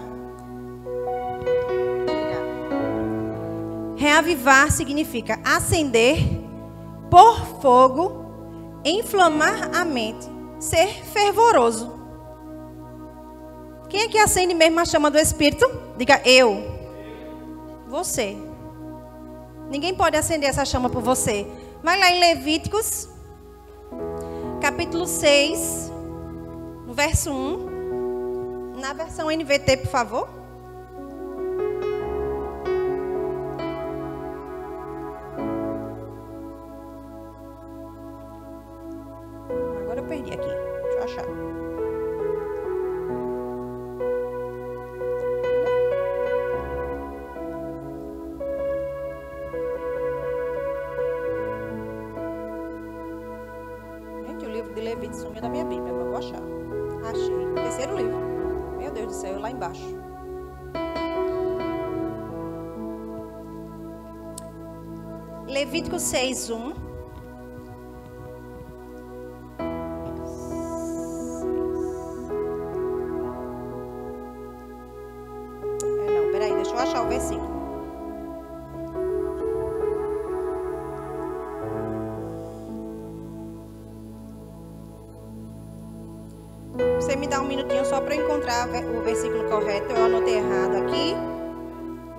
Reavivar significa acender, pôr fogo, inflamar a mente, ser fervoroso. Quem é que acende mesmo a chama do Espírito? Diga eu. Você. Ninguém pode acender essa chama por você. Vai lá em Levíticos, capítulo 6, no verso 1. Na versão NVT, por favor. Agora eu perdi aqui. Deixa eu achar. Gente, o livro de Levíticos sumiu da minha Bíblia, mas eu vou achar. Achei. Terceiro livro. Meu Deus do céu, lá embaixo. Levítico 6, 1. Não, peraí, deixa eu achar o versículo. Você me dá um minutinho só para eu encontrar o versículo correto. Eu anotei errado aqui.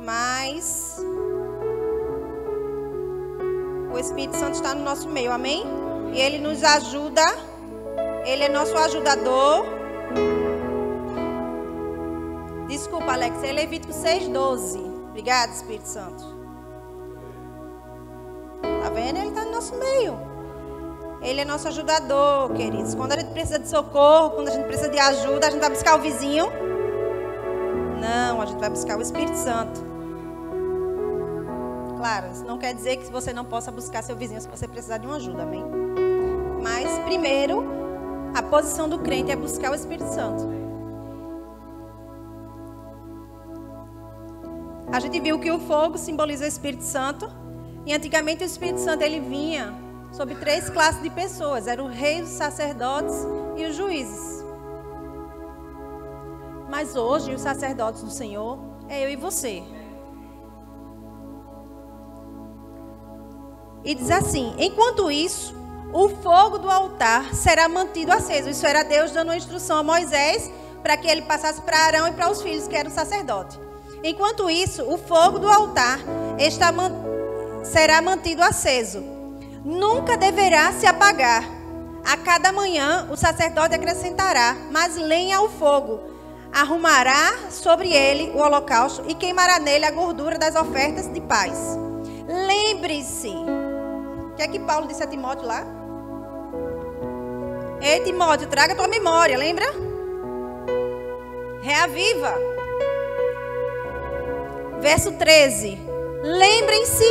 Mas o Espírito Santo está no nosso meio, amém? E Ele nos ajuda. Ele é nosso ajudador. Desculpa, Alex. É Levítico 6:12. Obrigada, Espírito Santo. Tá vendo? Ele está no nosso meio. Ele é nosso ajudador, queridos. Quando a gente precisa de socorro, quando a gente precisa de ajuda, a gente vai buscar o vizinho? Não, a gente vai buscar o Espírito Santo. Claro, isso não quer dizer que você não possa buscar seu vizinho se você precisar de uma ajuda, amém? Mas, primeiro, a posição do crente é buscar o Espírito Santo. A gente viu que o fogo simboliza o Espírito Santo. E antigamente o Espírito Santo ele vinha sobre 3 classes de pessoas. Eram os reis, os sacerdotes e os juízes. Mas hoje os sacerdotes do Senhor é eu e você. E diz assim: enquanto isso, o fogo do altar será mantido aceso. Isso era Deus dando uma instrução a Moisés para que ele passasse para Arão e para os filhos que eram sacerdotes. Enquanto isso, o fogo do altar será mantido aceso. Nunca deverá se apagar. A cada manhã o sacerdote acrescentará mais lenha ao fogo, arrumará sobre ele o holocausto e queimará nele a gordura das ofertas de paz. Lembre-se, o que é que Paulo disse a Timóteo lá? Ei, Timóteo, traga a tua memória, lembra? Reaviva. Verso 13. Lembrem-se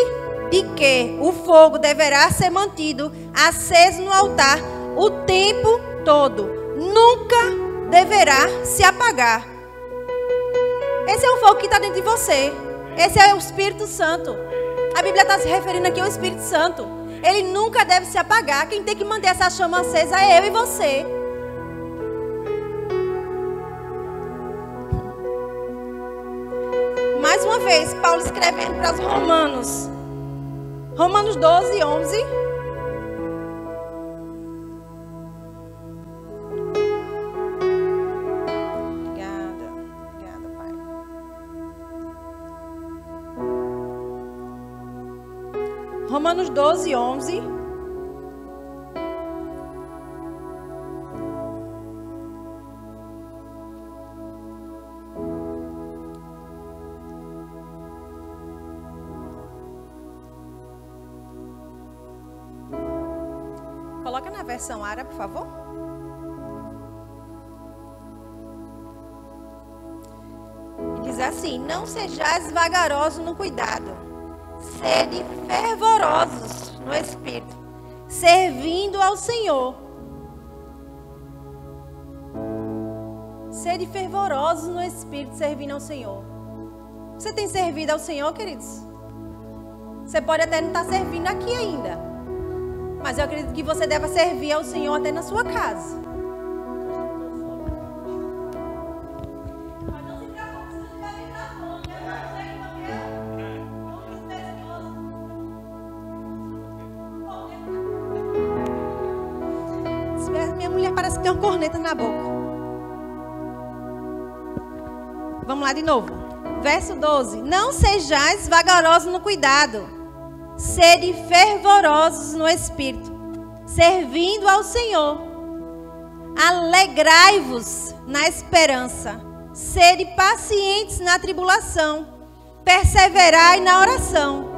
de que o fogo deverá ser mantido aceso no altar o tempo todo. Nunca deverá se apagar. Esse é o fogo que está dentro de você. Esse é o Espírito Santo. A Bíblia está se referindo aqui ao Espírito Santo. Ele nunca deve se apagar. Quem tem que manter essa chama acesa é eu e você. Mais uma vez, Paulo escrevendo para os Romanos. Romanos 12, 11. Obrigada, Pai. Romanos 12, 11. Coloca na versão árabe, por favor. E diz assim: não sejais vagarosos no cuidado, sede fervorosos no Espírito, servindo ao Senhor. Sede fervorosos no Espírito, servindo ao Senhor. Você tem servido ao Senhor, queridos? Você pode até não estar servindo aqui ainda, mas eu acredito que você deva servir ao Senhor até na sua casa. Mas não se preocupe se não tiver microfone. parece que tem uma corneta na boca. Vamos lá de novo. Verso 12. Não sejais vagarosos no cuidado, sede fervorosos no espírito, servindo ao Senhor. Alegrai-vos na esperança, sede pacientes na tribulação, perseverai na oração.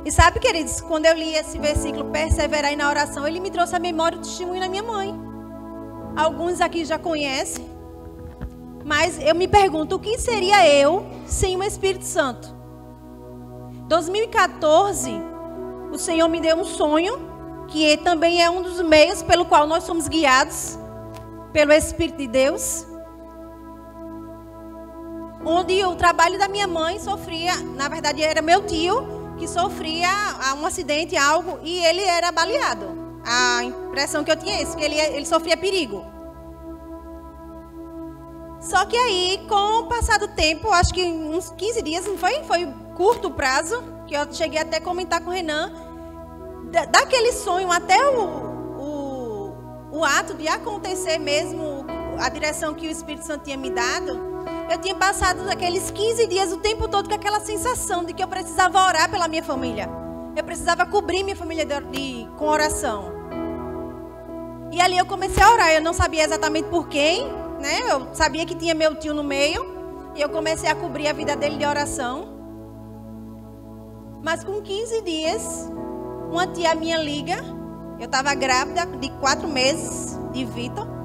E sabe, queridos, quando eu li esse versículo, perseverai na oração, ele me trouxe a memória do testemunho da minha mãe. Alguns aqui já conhecem, mas eu me pergunto, o que seria eu sem o Espírito Santo? 2014, o Senhor me deu um sonho, que também é um dos meios pelo qual nós somos guiados pelo Espírito de Deus, onde o trabalho da minha mãe sofria, na verdade era meu tio, que sofria um acidente, algo, e ele era baleado. A impressão que eu tinha é isso, que ele sofria perigo. Só que aí, com o passar do tempo, acho que uns 15 dias, não foi? Foi curto prazo, que eu cheguei até a comentar com o Renan, daquele sonho até o ato de acontecer mesmo, a direção que o Espírito Santo tinha me dado, eu tinha passado aqueles 15 dias o tempo todo com aquela sensação de que eu precisava orar pela minha família. Eu precisava cobrir minha família com oração. E ali eu comecei a orar. Eu não sabia exatamente por quem, né? Eu sabia que tinha meu tio no meio. E eu comecei a cobrir a vida dele de oração. Mas com 15 dias, uma tia minha liga. Eu estava grávida de 4 meses de Vitor.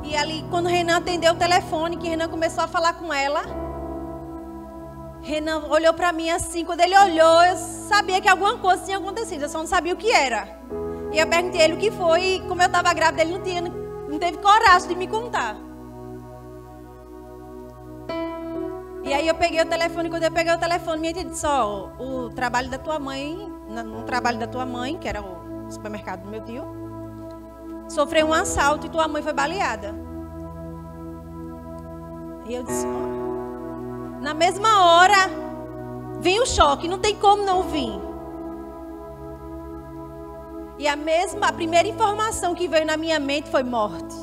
E ali, quando o Renan atendeu o telefone, que o Renan começou a falar com ela, Renan olhou para mim assim. Quando ele olhou, eu sabia que alguma coisa tinha acontecido. Eu só não sabia o que era. E eu perguntei a ele o que foi. E como eu estava grávida, ele não teve coragem de me contar. E aí eu peguei o telefone. Quando eu peguei o telefone, minha tia disse: ó, o trabalho da tua mãe, no trabalho da tua mãe, que era o supermercado do meu tio, sofreu um assalto e tua mãe foi baleada. E eu disse: ó. Na mesma hora, vem o choque, não tem como não vir. E a primeira informação que veio na minha mente foi morte.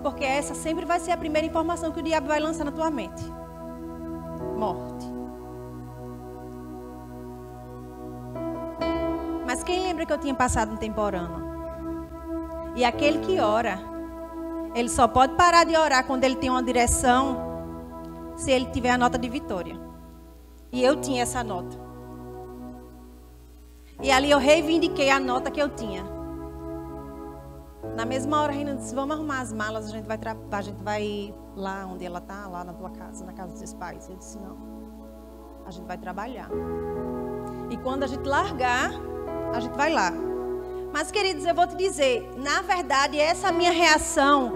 Porque essa sempre vai ser a primeira informação que o diabo vai lançar na tua mente. Morte. Mas quem lembra que eu tinha passado um temporano? E aquele que ora, ele só pode parar de orar quando ele tem uma direção, se ele tiver a nota de vitória. E eu tinha essa nota. E ali eu reivindiquei a nota que eu tinha. Na mesma hora, a Reina disse: vamos arrumar as malas, a gente vai lá onde ela está, lá na tua casa, na casa dos seus pais. Eu disse: não, a gente vai trabalhar. E quando a gente largar, a gente vai lá. Mas, queridos, eu vou te dizer, na verdade, essa minha reação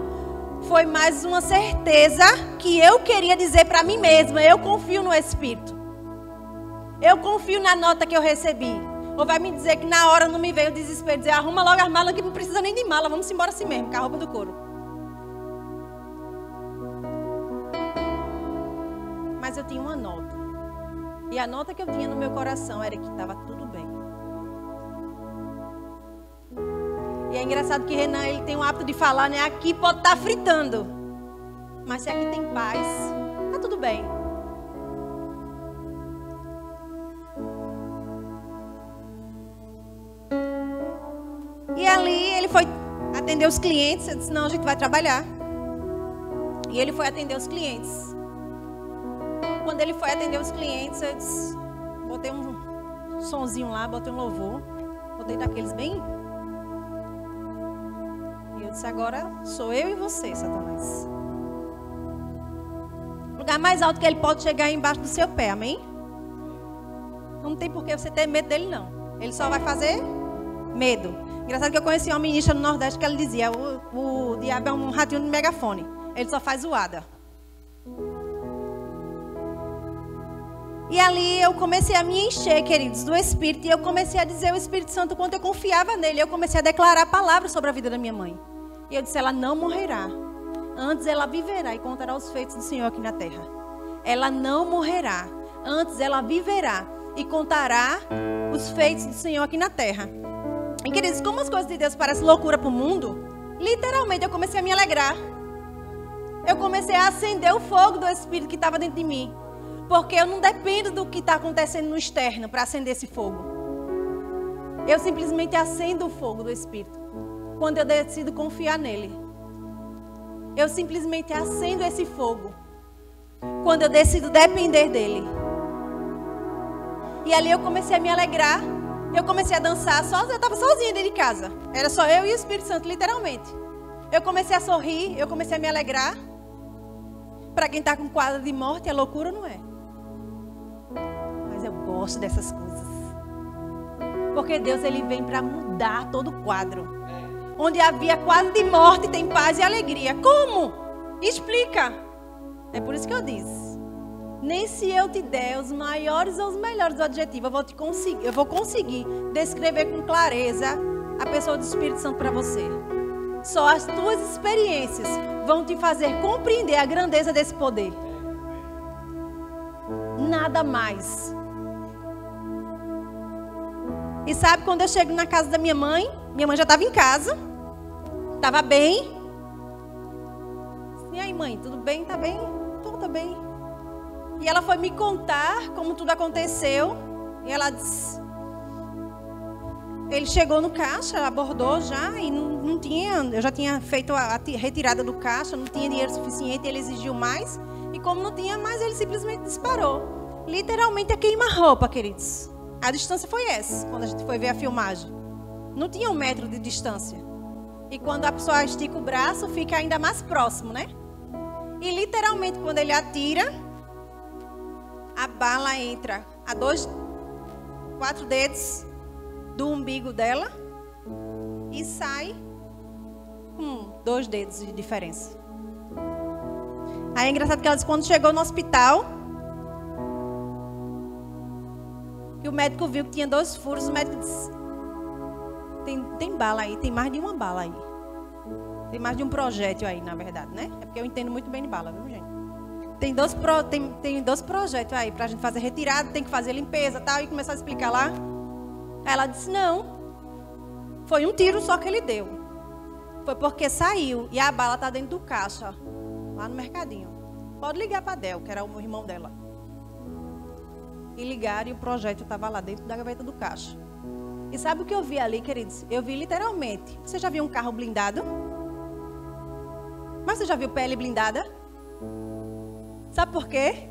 foi mais uma certeza que eu queria dizer para mim mesma: eu confio no Espírito. Eu confio na nota que eu recebi. Ou vai me dizer que na hora não me veio o desespero, dizer: arruma logo as malas que não precisa nem de mala, vamos embora assim mesmo, com a roupa do couro. Mas eu tinha uma nota. E a nota que eu tinha no meu coração era que estava tudo bem. E é engraçado que Renan, ele tem o hábito de falar, né? Aqui pode estar fritando. Mas se aqui tem paz, tá tudo bem. E ali ele foi atender os clientes. Eu disse: não, a gente vai trabalhar. E ele foi atender os clientes. Quando ele foi atender os clientes, eu disse, botei um sonzinho lá, botei um louvor. Botei daqueles bem... Eu disse: agora sou eu e você, Satanás. O lugar mais alto que ele pode chegar é embaixo do seu pé, amém? Não tem por que você ter medo dele, não. Ele só vai fazer medo. Engraçado que eu conheci uma ministra no Nordeste que ela dizia: o diabo é um ratinho de megafone. Ele só faz zoada. E ali eu comecei a me encher, queridos, do Espírito. E eu comecei a dizer ao Espírito Santo quanto eu confiava nele. Eu comecei a declarar palavras sobre a vida da minha mãe. E eu disse: ela não morrerá. Antes ela viverá e contará os feitos do Senhor aqui na terra. Ela não morrerá. Antes ela viverá e contará os feitos do Senhor aqui na terra. E queridos, como as coisas de Deus parecem loucura para o mundo, literalmente eu comecei a me alegrar. Eu comecei a acender o fogo do Espírito que estava dentro de mim. Porque eu não dependo do que está acontecendo no externo para acender esse fogo. Eu simplesmente acendo o fogo do Espírito quando eu decido confiar nele. Eu simplesmente acendo esse fogo quando eu decido depender dele. E ali eu comecei a me alegrar. Eu comecei a dançar sozinha. Eu estava sozinha dentro de casa. Era só eu e o Espírito Santo, literalmente. Eu comecei a sorrir, eu comecei a me alegrar. Para quem está com quadro de morte, é loucura, não é? Mas eu gosto dessas coisas. Porque Deus, ele vem para mudar todo o quadro. Onde havia quadro de morte, tem paz e alegria. Como? Explica. É por isso que eu disse. Nem se eu te der os maiores ou os melhores adjetivos, eu vou conseguir descrever com clareza a pessoa do Espírito Santo para você. Só as tuas experiências vão te fazer compreender a grandeza desse poder. Nada mais. E sabe, quando eu chego na casa da minha mãe já estava em casa, estava bem. E aí, mãe, tudo bem? Tá bem? Tudo bem. E ela foi me contar como tudo aconteceu. E ela disse... Ele chegou no caixa, abordou já e não tinha... Eu já tinha feito a retirada do caixa, não tinha dinheiro suficiente, ele exigiu mais. E como não tinha mais, ele simplesmente disparou. Literalmente a queima-roupa, queridos. A distância foi essa, quando a gente foi ver a filmagem. Não tinha 1 metro de distância. E quando a pessoa estica o braço, fica ainda mais próximo, né? E literalmente, quando ele atira, a bala entra a 4 dedos do umbigo dela e sai com 2 dedos de diferença. Aí é engraçado que ela disse, quando chegou no hospital, que o médico viu que tinha 2 furos, o médico disse, tem bala aí, tem mais de uma bala aí. Tem mais de um projétil aí, na verdade, né? É porque eu entendo muito bem de bala, viu, gente? Tem 2 projéteis aí pra gente fazer retirada, tem que fazer limpeza e tal, e começar a explicar lá. Aí ela disse, não, foi um tiro só que ele deu. Foi porque saiu e a bala tá dentro do caixa, lá no mercadinho. Pode ligar para Del, que era o irmão dela. E ligaram e o projétil estava lá dentro da gaveta do caixa. E sabe o que eu vi ali, queridos? Eu vi literalmente. Você já viu um carro blindado? Mas você já viu pele blindada? Sabe por quê?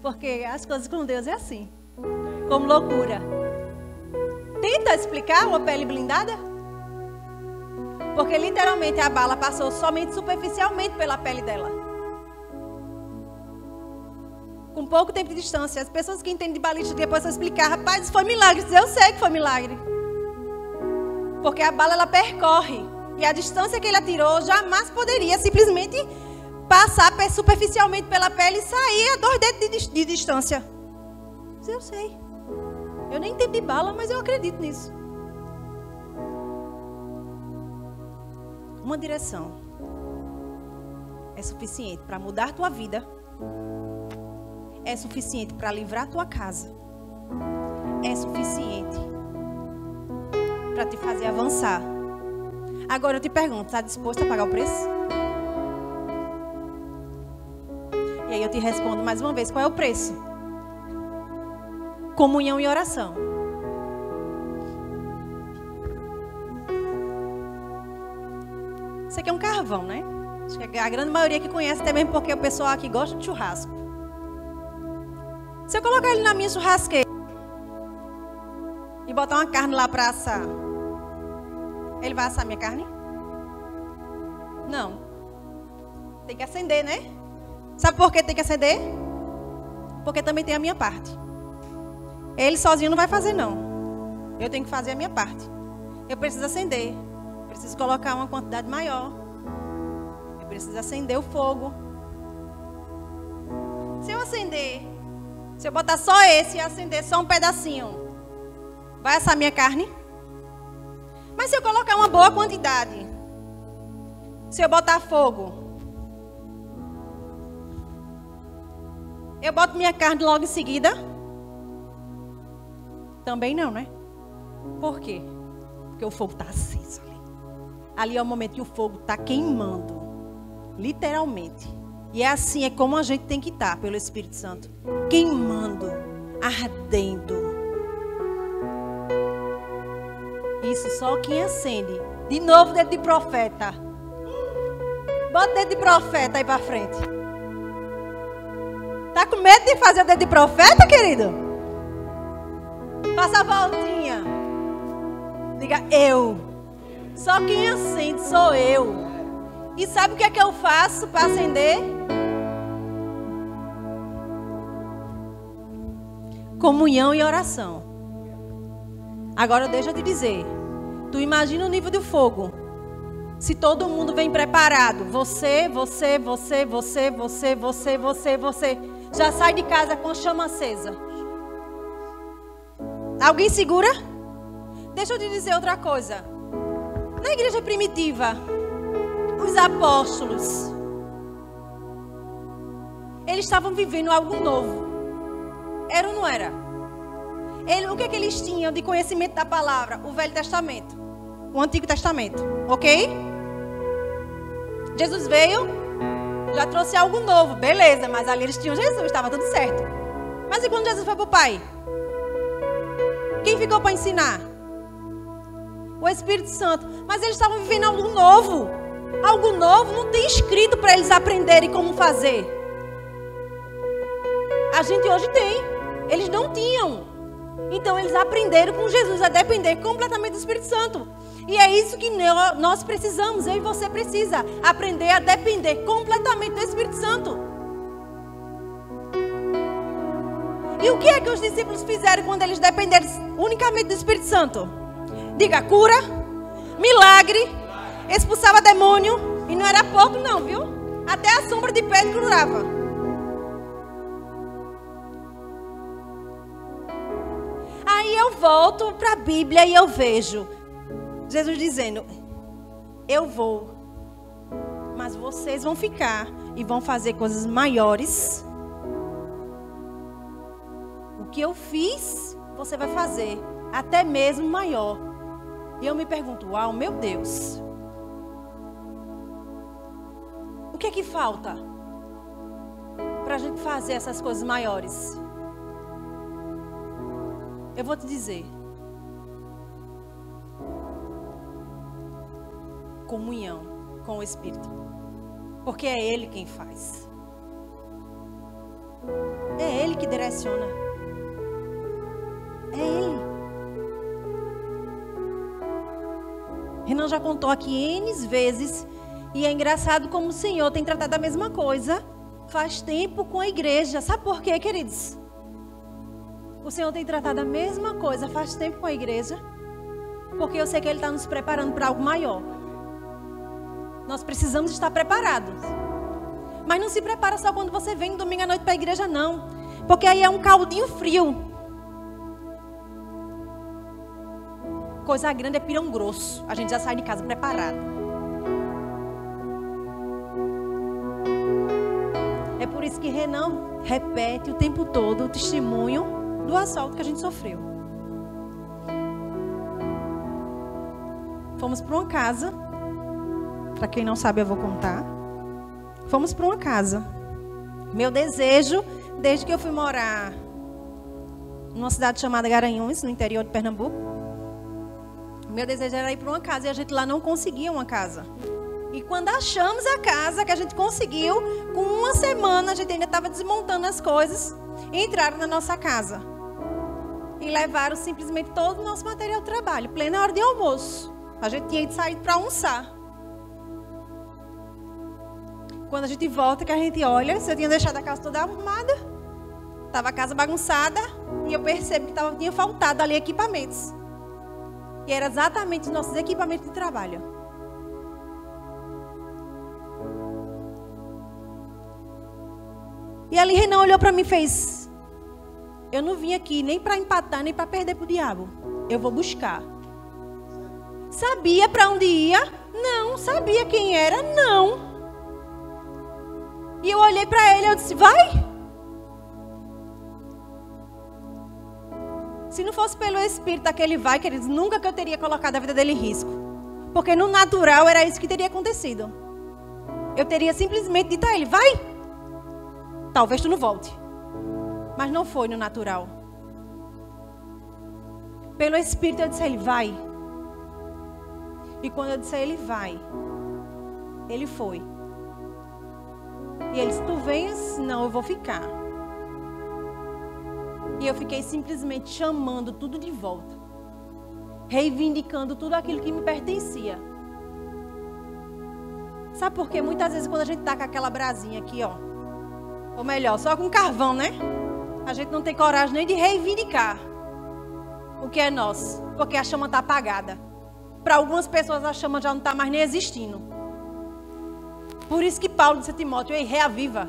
Porque as coisas com Deus é assim. Como loucura. Tenta explicar uma pele blindada? Porque literalmente a bala passou somente superficialmente pela pele dela. Com pouco tempo de distância. As pessoas que entendem de balística depois vão explicar, rapaz, isso foi milagre. Eu sei que foi milagre. Porque a bala ela percorre. E a distância que ele atirou jamais poderia simplesmente passar superficialmente pela pele e sair a 2 dedos de distância. Eu sei. Eu nem entendo de bala, mas eu acredito nisso. Uma direção é suficiente para mudar tua vida. É suficiente para livrar tua casa. É suficiente para te fazer avançar. Agora eu te pergunto, está disposto a pagar o preço? E aí eu te respondo mais uma vez, qual é o preço? Comunhão e oração. Isso aqui é um carvão, né? Acho que a grande maioria que conhece também porque o pessoal aqui gosta de churrasco. Se eu colocar ele na minha churrasqueira e botar uma carne lá para assar, ele vai assar minha carne? Não. Tem que acender, né? Sabe por que tem que acender? Porque também tem a minha parte. Ele sozinho não vai fazer, não. Eu tenho que fazer a minha parte. Eu preciso acender. Preciso colocar uma quantidade maior. Eu preciso acender o fogo. Se eu acender, se eu botar só esse e acender só um pedacinho, vai assar minha carne? Mas se eu colocar uma boa quantidade, se eu botar fogo, eu boto minha carne logo em seguida? Também não, né? Por quê? Porque o fogo está aceso ali. Ali é o momento que o fogo está queimando. Literalmente. E é assim, é como a gente tem que estar pelo Espírito Santo. Queimando. Ardendo. Isso só quem acende. De novo, dedo de profeta. Bota o dedo de profeta aí pra frente. Tá com medo de fazer o dedo de profeta, querido? Faça a voltinha. Diga, eu. Só quem acende sou eu. E sabe o que é que eu faço para acender? Comunhão e oração. Agora deixa eu te dizer. Tu imagina o nível do fogo. Se todo mundo vem preparado. Você. Já sai de casa com chama acesa. Alguém segura? Deixa eu te dizer outra coisa. Na igreja primitiva, os apóstolos, eles estavam vivendo algo novo. Era ou não era? O que é que eles tinham de conhecimento da palavra? O Velho Testamento. O Antigo Testamento. Ok? Jesus veio, já trouxe algo novo. Beleza, mas ali eles tinham Jesus, estava tudo certo. Mas e quando Jesus foi para o Pai? Quem ficou para ensinar? O Espírito Santo. Mas eles estavam vivendo algo novo. Algo novo não tem escrito para eles aprenderem como fazer. A gente hoje tem. Eles não tinham. Então eles aprenderam com Jesus a depender completamente do Espírito Santo. E é isso que nós precisamos. Eu e você precisa aprender a depender completamente do Espírito Santo. E o que é que os discípulos fizeram quando eles dependeram unicamente do Espírito Santo? Diga, cura, milagre, expulsava demônio. E não era pouco não, viu? Até a sombra de Pedro curava. Aí eu volto para a Bíblia e eu vejo Jesus dizendo, eu vou, mas vocês vão ficar e vão fazer coisas maiores. O que eu fiz, você vai fazer, até mesmo maior. E eu me pergunto, uau, meu Deus. O que é que falta para a gente fazer essas coisas maiores? Eu vou te dizer. Comunhão com o Espírito. Porque é Ele quem faz. É Ele que direciona. É Ele. Renan já contou aqui N vezes. E é engraçado como o Senhor tem tratado a mesma coisa faz tempo com a igreja. Sabe por quê, queridos? O Senhor tem tratado a mesma coisa faz tempo com a igreja. Porque eu sei que Ele está nos preparando para algo maior. Nós precisamos estar preparados. Mas não se prepara só quando você vem no domingo à noite para a igreja, não. Porque aí é um caldinho frio. Coisa grande é pirão grosso. A gente já sai de casa preparado. É por isso que Renan repete o tempo todo o testemunho do assalto que a gente sofreu. Fomos para uma casa. Para quem não sabe, eu vou contar. Fomos para uma casa. Meu desejo, desde que eu fui morar numa cidade chamada Garanhuns, no interior de Pernambuco, meu desejo era ir para uma casa e a gente lá não conseguia uma casa. E quando achamos a casa que a gente conseguiu, com uma semana a gente ainda estava desmontando as coisas, entraram na nossa casa e levaram simplesmente todo o nosso material de trabalho, plena hora de almoço. A gente tinha ido sair para almoçar. Quando a gente volta, que a gente olha, você tinha deixado a casa toda arrumada, estava a casa bagunçada, e eu percebo que tinha faltado ali equipamentos. E era exatamente os nossos equipamentos de trabalho. E ali Renan olhou para mim e fez, eu não vim aqui nem para empatar, nem para perder para o diabo. Eu vou buscar. Sabia para onde ia? Não. Sabia quem era? Não. E eu olhei para ele e eu disse, vai. Se não fosse pelo Espírito daquele vai, queridos, nunca que eu teria colocado a vida dele em risco. Porque no natural era isso que teria acontecido. Eu teria simplesmente dito a ele, vai. Talvez tu não volte. Mas não foi no natural. Pelo Espírito eu disse a ele, vai. E quando eu disse a ele, vai. Ele foi. E ele disse, tu venhas? Não, eu vou ficar. E eu fiquei simplesmente chamando tudo de volta. Reivindicando tudo aquilo que me pertencia. Sabe por quê? Muitas vezes quando a gente tá com aquela brasinha aqui, ó. Ou melhor, só com carvão, né? A gente não tem coragem nem de reivindicar o que é nosso. Porque a chama está apagada. Para algumas pessoas a chama já não está mais nem existindo. Por isso que Paulo disse a Timóteo, ei, reaviva.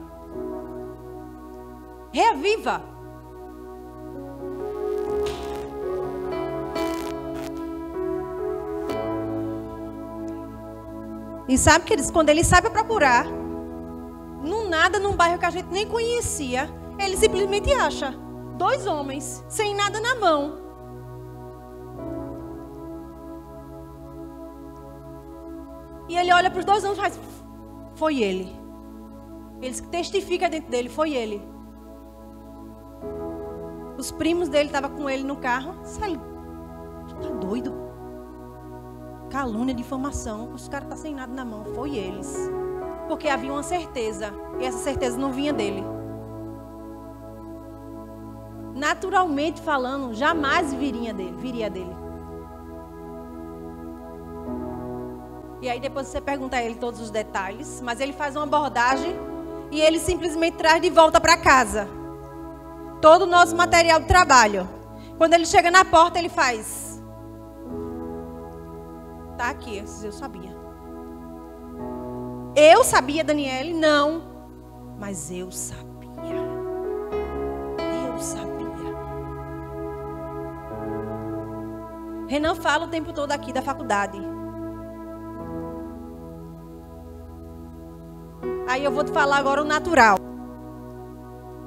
Reaviva. E sabe que quando ele sabe procurar, no nada, num bairro que a gente nem conhecia, ele simplesmente acha 2 homens, sem nada na mão. E ele olha para os 2 homens e faz, foi ele. Ele testifica dentro dele, foi ele. Os primos dele estavam com ele no carro. Tu tá doido? Calúnia, difamação. Os caras estão sem nada na mão. Foi eles. Porque havia uma certeza. E essa certeza não vinha dele. Naturalmente falando, jamais viria dele. E aí depois você pergunta a ele todos os detalhes. Mas ele faz uma abordagem. E ele simplesmente traz de volta para casa todo o nosso material de trabalho. Quando ele chega na porta, ele faz... Tá aqui, eu sabia. Eu sabia, Daniele? Não. Mas eu sabia. Eu sabia. Renan fala o tempo todo aqui da faculdade. Aí eu vou te falar agora o natural.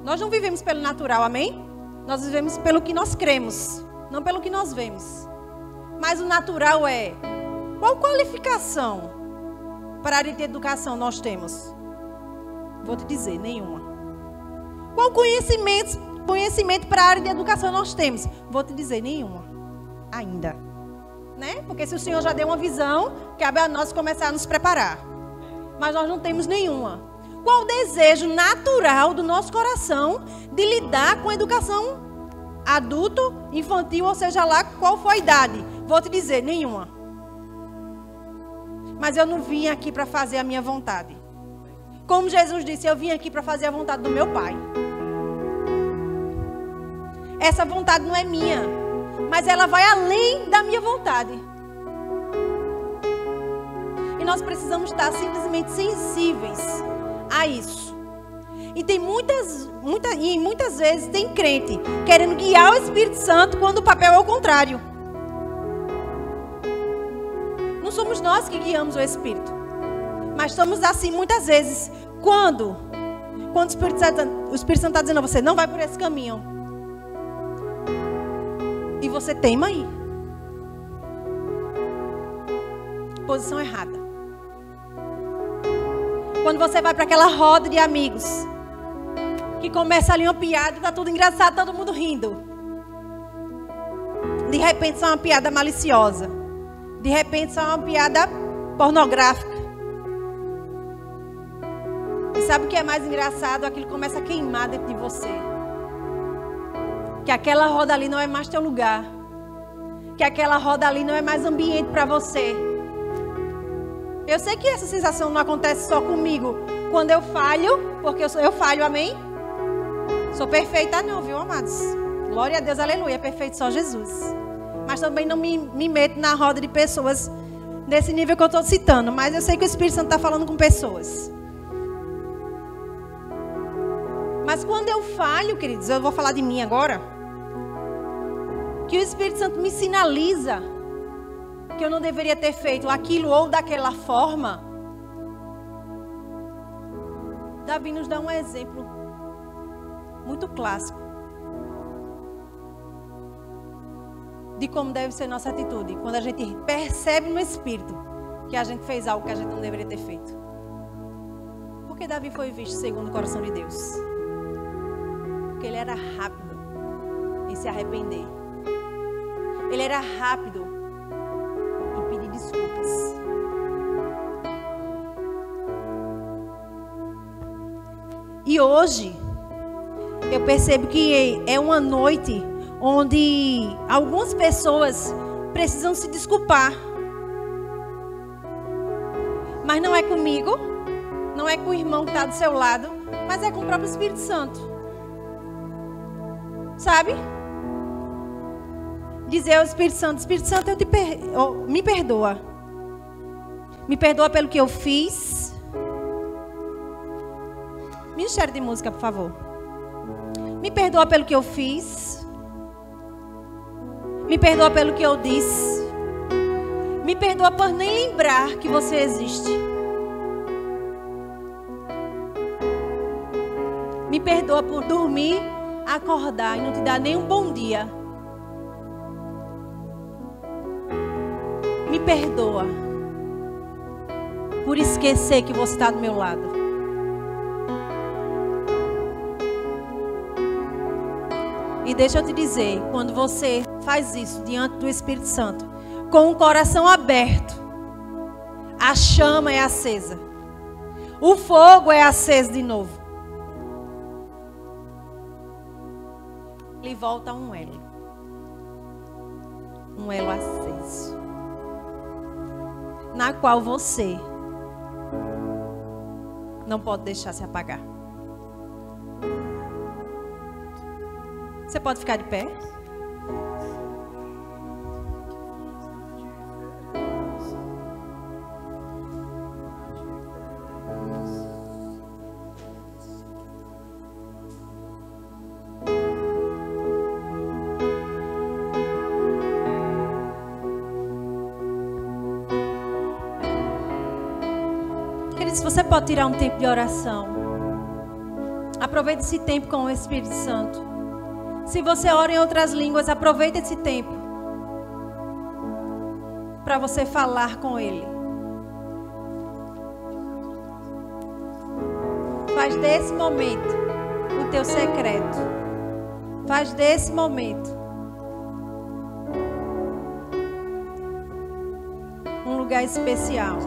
Nós não vivemos pelo natural, amém? Nós vivemos pelo que nós cremos, não pelo que nós vemos. Mas o natural é... Qual qualificação para a área de educação nós temos? Vou te dizer, nenhuma. Qual conhecimento para a área de educação nós temos? Vou te dizer, nenhuma. Ainda. Né? Porque se o Senhor já deu uma visão, cabe a nós começar a nos preparar. Mas nós não temos nenhuma. Qual o desejo natural do nosso coração de lidar com a educação adulto, infantil, ou seja lá qual for a idade? Vou te dizer, nenhuma. Mas eu não vim aqui para fazer a minha vontade. Como Jesus disse, eu vim aqui para fazer a vontade do meu Pai. Essa vontade não é minha, mas ela vai além da minha vontade. E nós precisamos estar simplesmente sensíveis a isso. E tem muitas vezes tem crente querendo guiar o Espírito Santo quando o papel é o contrário. Não somos nós que guiamos o Espírito. Mas somos assim muitas vezes. Quando o Espírito Santo está dizendo a você, não vai por esse caminho. E você teima aí. Posição errada. Quando você vai para aquela roda de amigos, que começa ali uma piada, está tudo engraçado, todo mundo rindo. De repente só uma piada maliciosa. De repente só uma piada pornográfica. E sabe o que é mais engraçado? Aquilo começa a queimar dentro de você. Que aquela roda ali não é mais teu lugar. Que aquela roda ali não é mais ambiente para você. Eu sei que essa sensação não acontece só comigo. Quando eu falho, porque eu falho, amém? Sou perfeita não, viu, amados? Glória a Deus, aleluia, é perfeito só Jesus. Mas também não me meto na roda de pessoas desse nível que eu estou citando. Mas eu sei que o Espírito Santo está falando com pessoas. Mas quando eu falho, queridos, eu vou falar de mim agora. Que o Espírito Santo me sinaliza que eu não deveria ter feito aquilo ou daquela forma. Davi nos dá um exemplo muito clássico. de como deve ser nossa atitude. Quando a gente percebe no Espírito que a gente fez algo que a gente não deveria ter feito. Porque Davi foi visto segundo o coração de Deus. Porque ele era rápido em se arrepender. Ele era rápido em pedir desculpas. E hoje, eu percebo que é uma noite onde algumas pessoas precisam se desculpar. Mas não é comigo, não é com o irmão que está do seu lado, mas é com o próprio Espírito Santo. Sabe? Dizer ao Espírito Santo, me perdoa. Me perdoa pelo que eu fiz. Ministério de música, por favor. Me perdoa pelo que eu fiz. Me perdoa pelo que eu disse. Me perdoa por nem lembrar que você existe. Me perdoa por dormir, acordar e não te dar nem um bom dia. Me perdoa por esquecer que você está do meu lado. E deixa eu te dizer, quando você faz isso diante do Espírito Santo, com o coração aberto, a chama é acesa. O fogo é aceso de novo. Ele volta a um elo. Um elo aceso. Na qual você não pode deixar se apagar. Você pode ficar de pé? Queridos, você pode tirar um tempo de oração. Aproveite esse tempo com o Espírito Santo. Se você ora em outras línguas, aproveite esse tempo para você falar com Ele. Faz desse momento o teu secreto. Faz desse momento um lugar especial.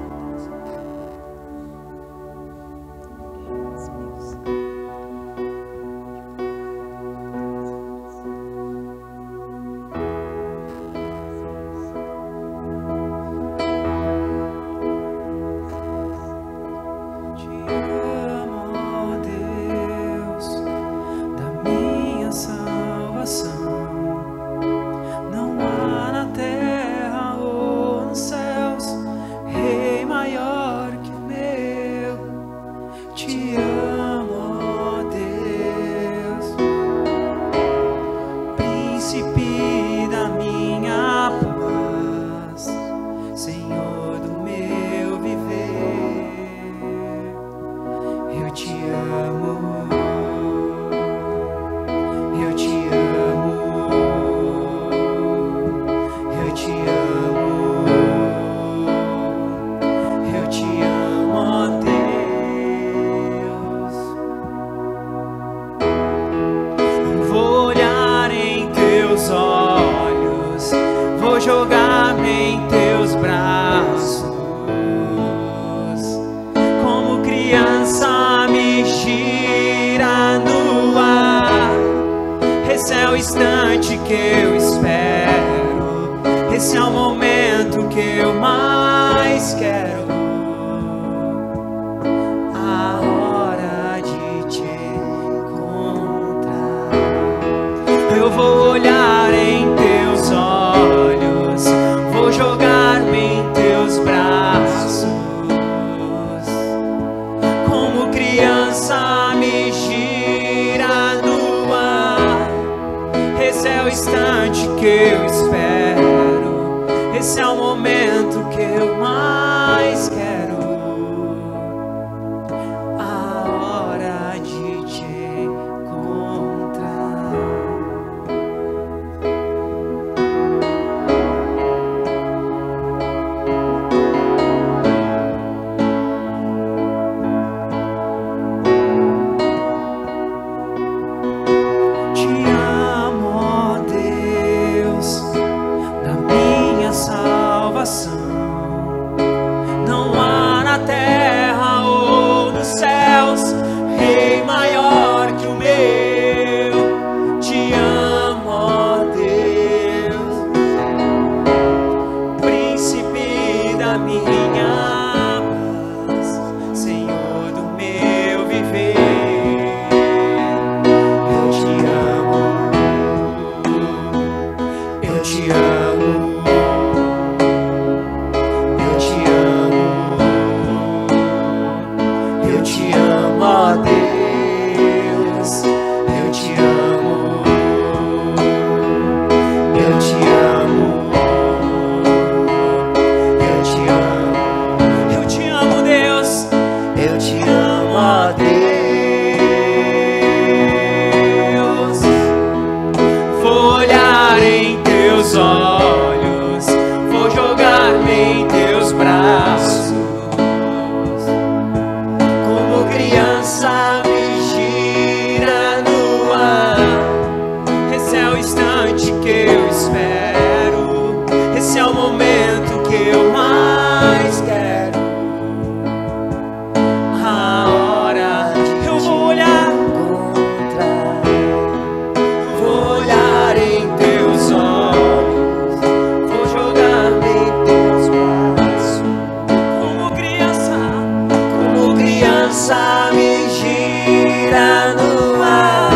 força me gira no ar.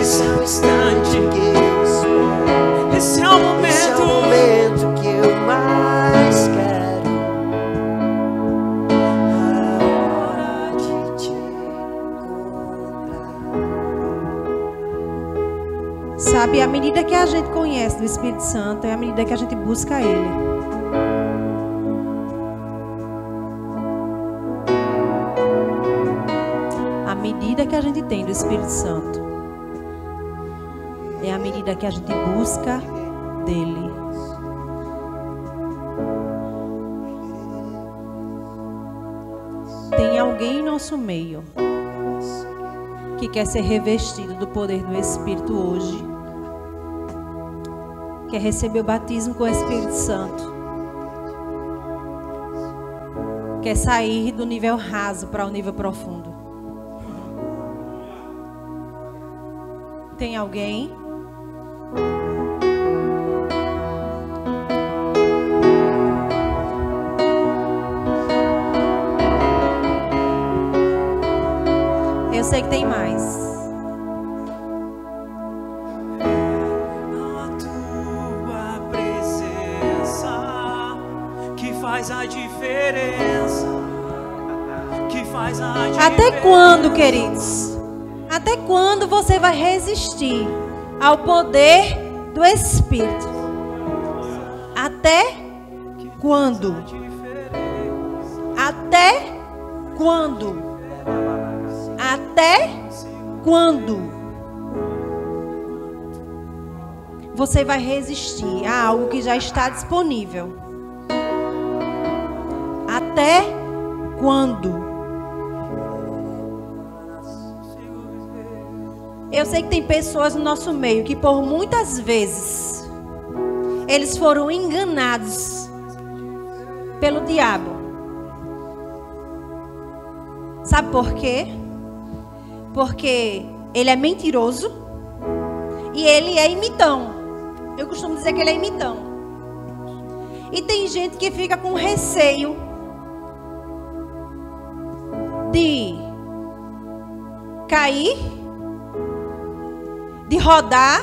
Esse é o instante que eu espero. Esse é o Esse é o momento. momento que eu mais quero. A hora de te encontrar. Sabe, à medida que a gente conhece do Espírito Santo, é à medida que a gente busca Ele. A medida que a gente tem do Espírito Santo, é à medida que a gente busca dele. Tem alguém em nosso meio que quer ser revestido do poder do Espírito hoje, quer receber o batismo com o Espírito Santo, quer sair do nível raso para o nível profundo. Tem alguém? Eu sei que tem mais. A tua presença que faz a diferença. Que faz a diferença. Até quando, queridos? Até quando você vai resistir ao poder do Espírito? Até quando? Até quando? Até quando você vai resistir a algo que já está disponível? Até quando? Eu sei que tem pessoas no nosso meio que por muitas vezes eles foram enganados pelo diabo. Sabe por quê? Porque ele é mentiroso e ele é imitão. Eu costumo dizer que ele é imitão. E tem gente que fica com receio de cair, de rodar.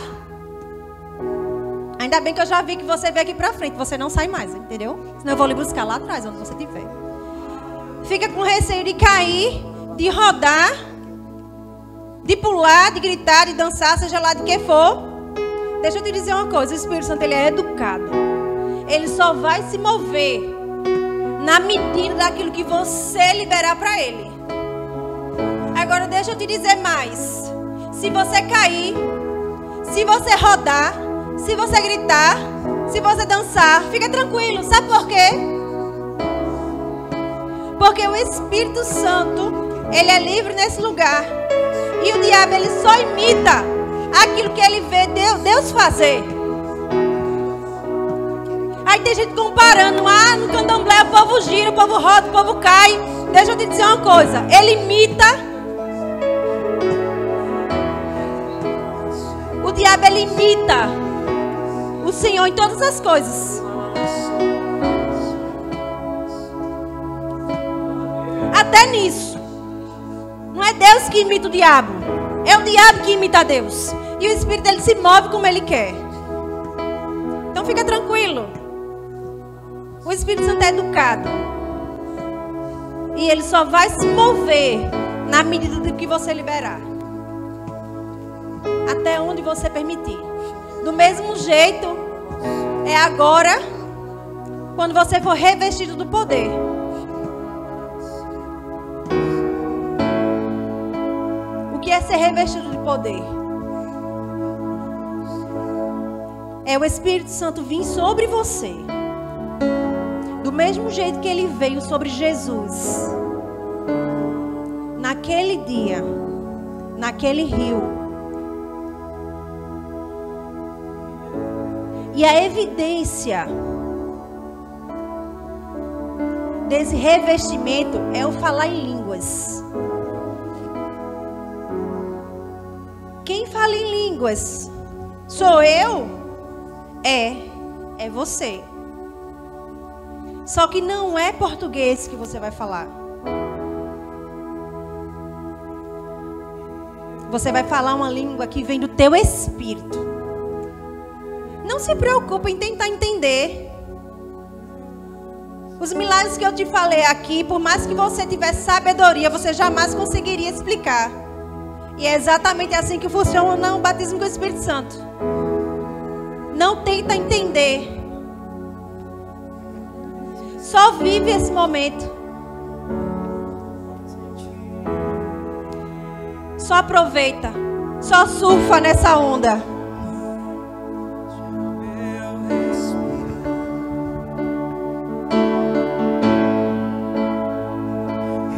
Ainda bem que eu já vi que você veio aqui pra frente. Você não sai mais, entendeu? Senão eu vou lhe buscar lá atrás, onde você estiver. Fica com receio de cair, de rodar, de pular, de gritar, de dançar, seja lá de que for. Deixa eu te dizer uma coisa. O Espírito Santo, ele é educado. Ele só vai se mover na medida daquilo que você liberar pra ele. Agora deixa eu te dizer mais. Se você cair, se você rodar, se você gritar, se você dançar, fica tranquilo. Sabe por quê? Porque o Espírito Santo, ele é livre nesse lugar. E o diabo, ele só imita aquilo que ele vê Deus fazer. Aí tem gente comparando. Ah, no candomblé o povo gira, o povo roda, o povo cai. Deixa eu te dizer uma coisa. Ele imita. O diabo, ele imita o Senhor em todas as coisas. Até nisso. Não é Deus que imita o diabo. É o diabo que imita a Deus. E o Espírito, ele se move como ele quer. Então fica tranquilo. O Espírito Santo é educado. E ele só vai se mover na medida do que você liberar. Até onde você permitir. Do mesmo jeito, é agora, quando você for revestido do poder. O que é ser revestido de poder? É o Espírito Santo vir sobre você. Do mesmo jeito que ele veio sobre Jesus. Naquele dia, naquele rio. E a evidência desse revestimento é o falar em línguas. Quem fala em línguas? Sou eu? É você. Só que não é português que você vai falar. Você vai falar uma língua que vem do teu espírito. Não se preocupe em tentar entender. Os milagres que eu te falei aqui, por mais que você tivesse sabedoria, você jamais conseguiria explicar. E é exatamente assim que funciona o batismo com o Espírito Santo. Não tenta entender. Só vive esse momento. Só aproveita. Só surfa nessa onda.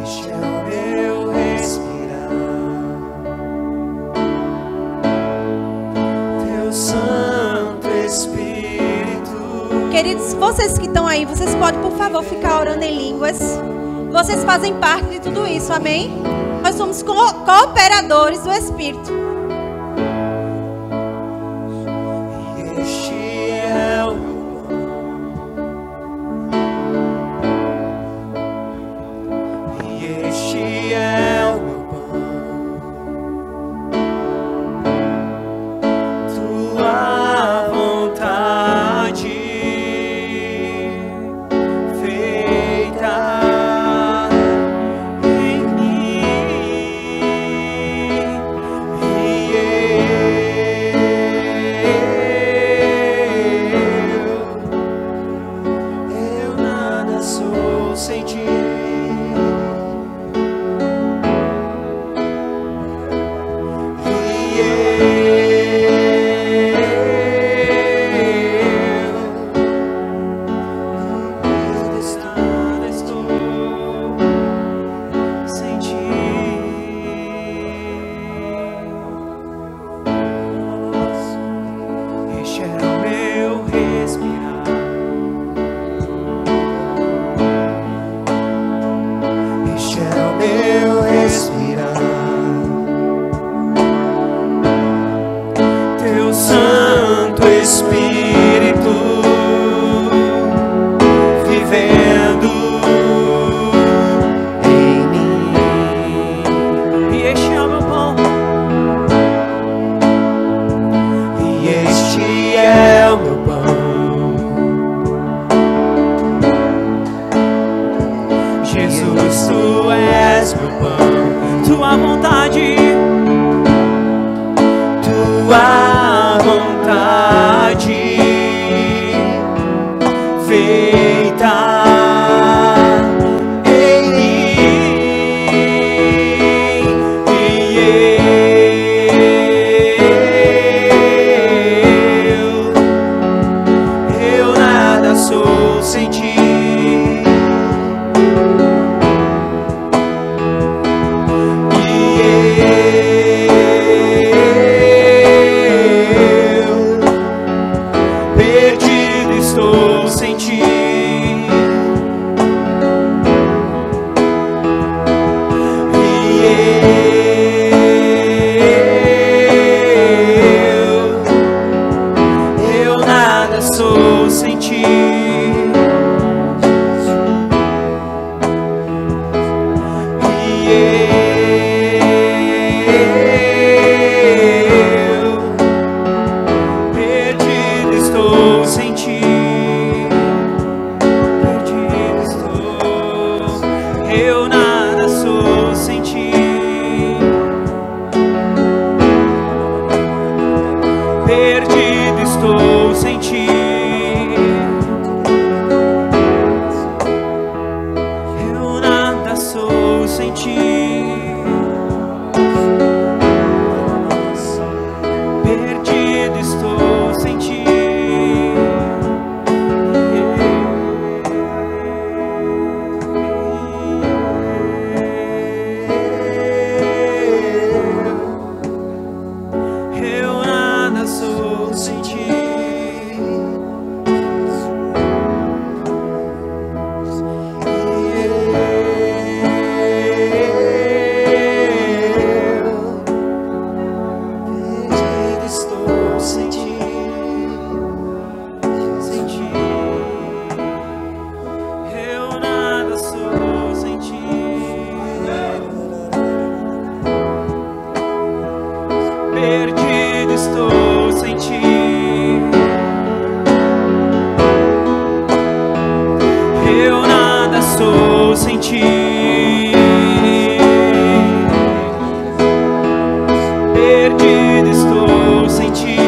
Este é o meu respirar. Teu Santo Espírito. Queridos, vocês que estão aí, vocês podem, por favor, ficar orando em línguas. Vocês fazem parte de tudo isso, amém? Nós somos cooperadores do Espírito. E este é o meu pão. E este é o meu pão. Tua vontade feita. estou sem ti. Perdido estou sem ti.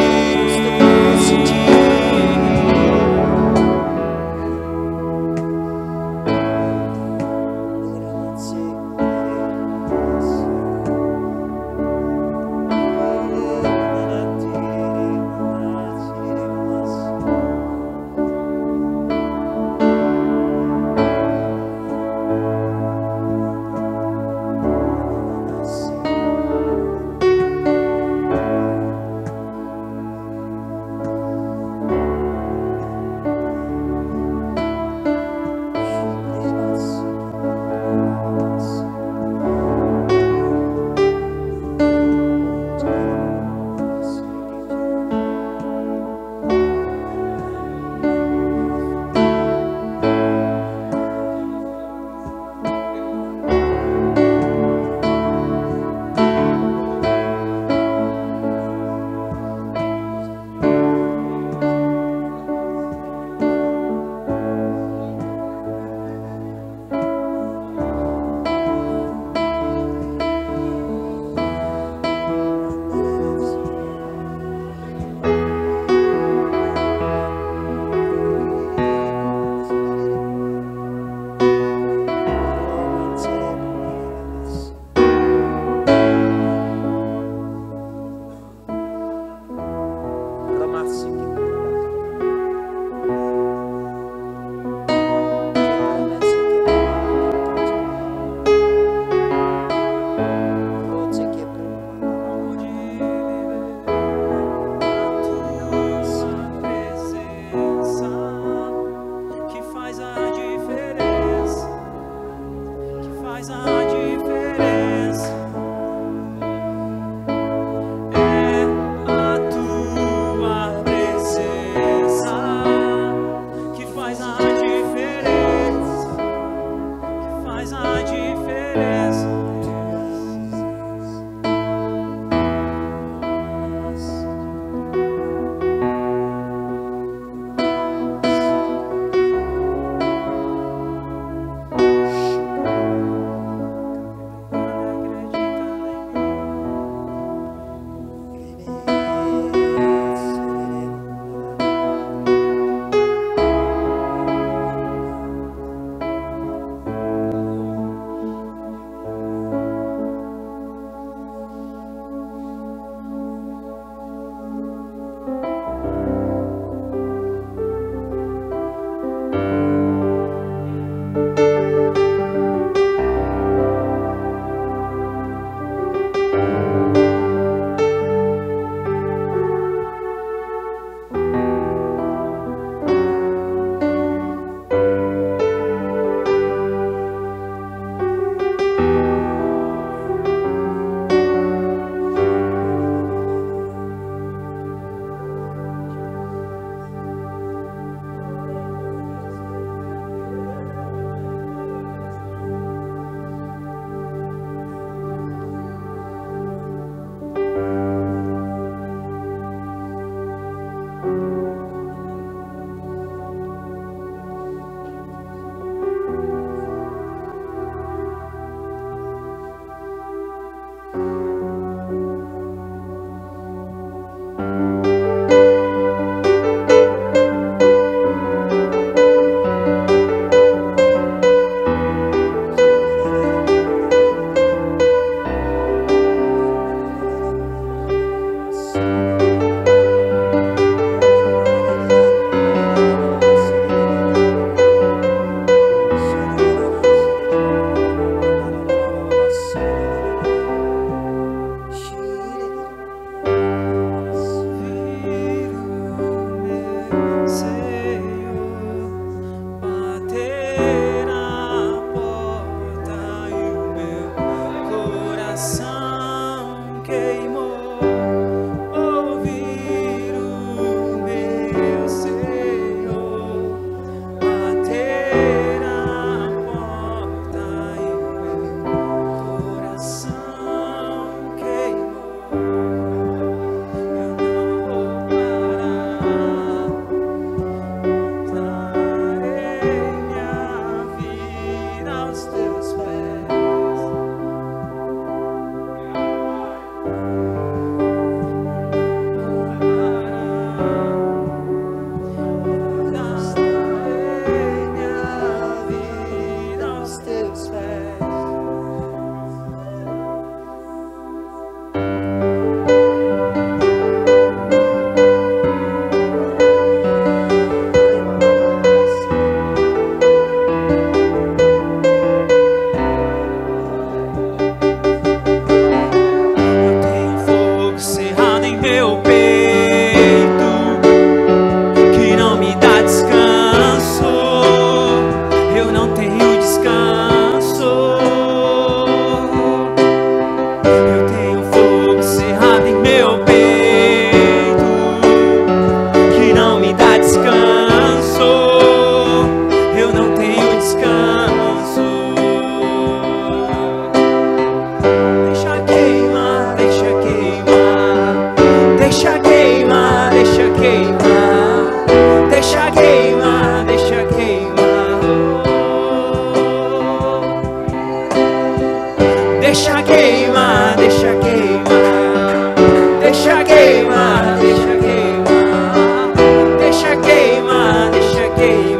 deixa queimar, deixa queimar, deixa queimar, deixa queimar, deixa queimar, deixa queimar.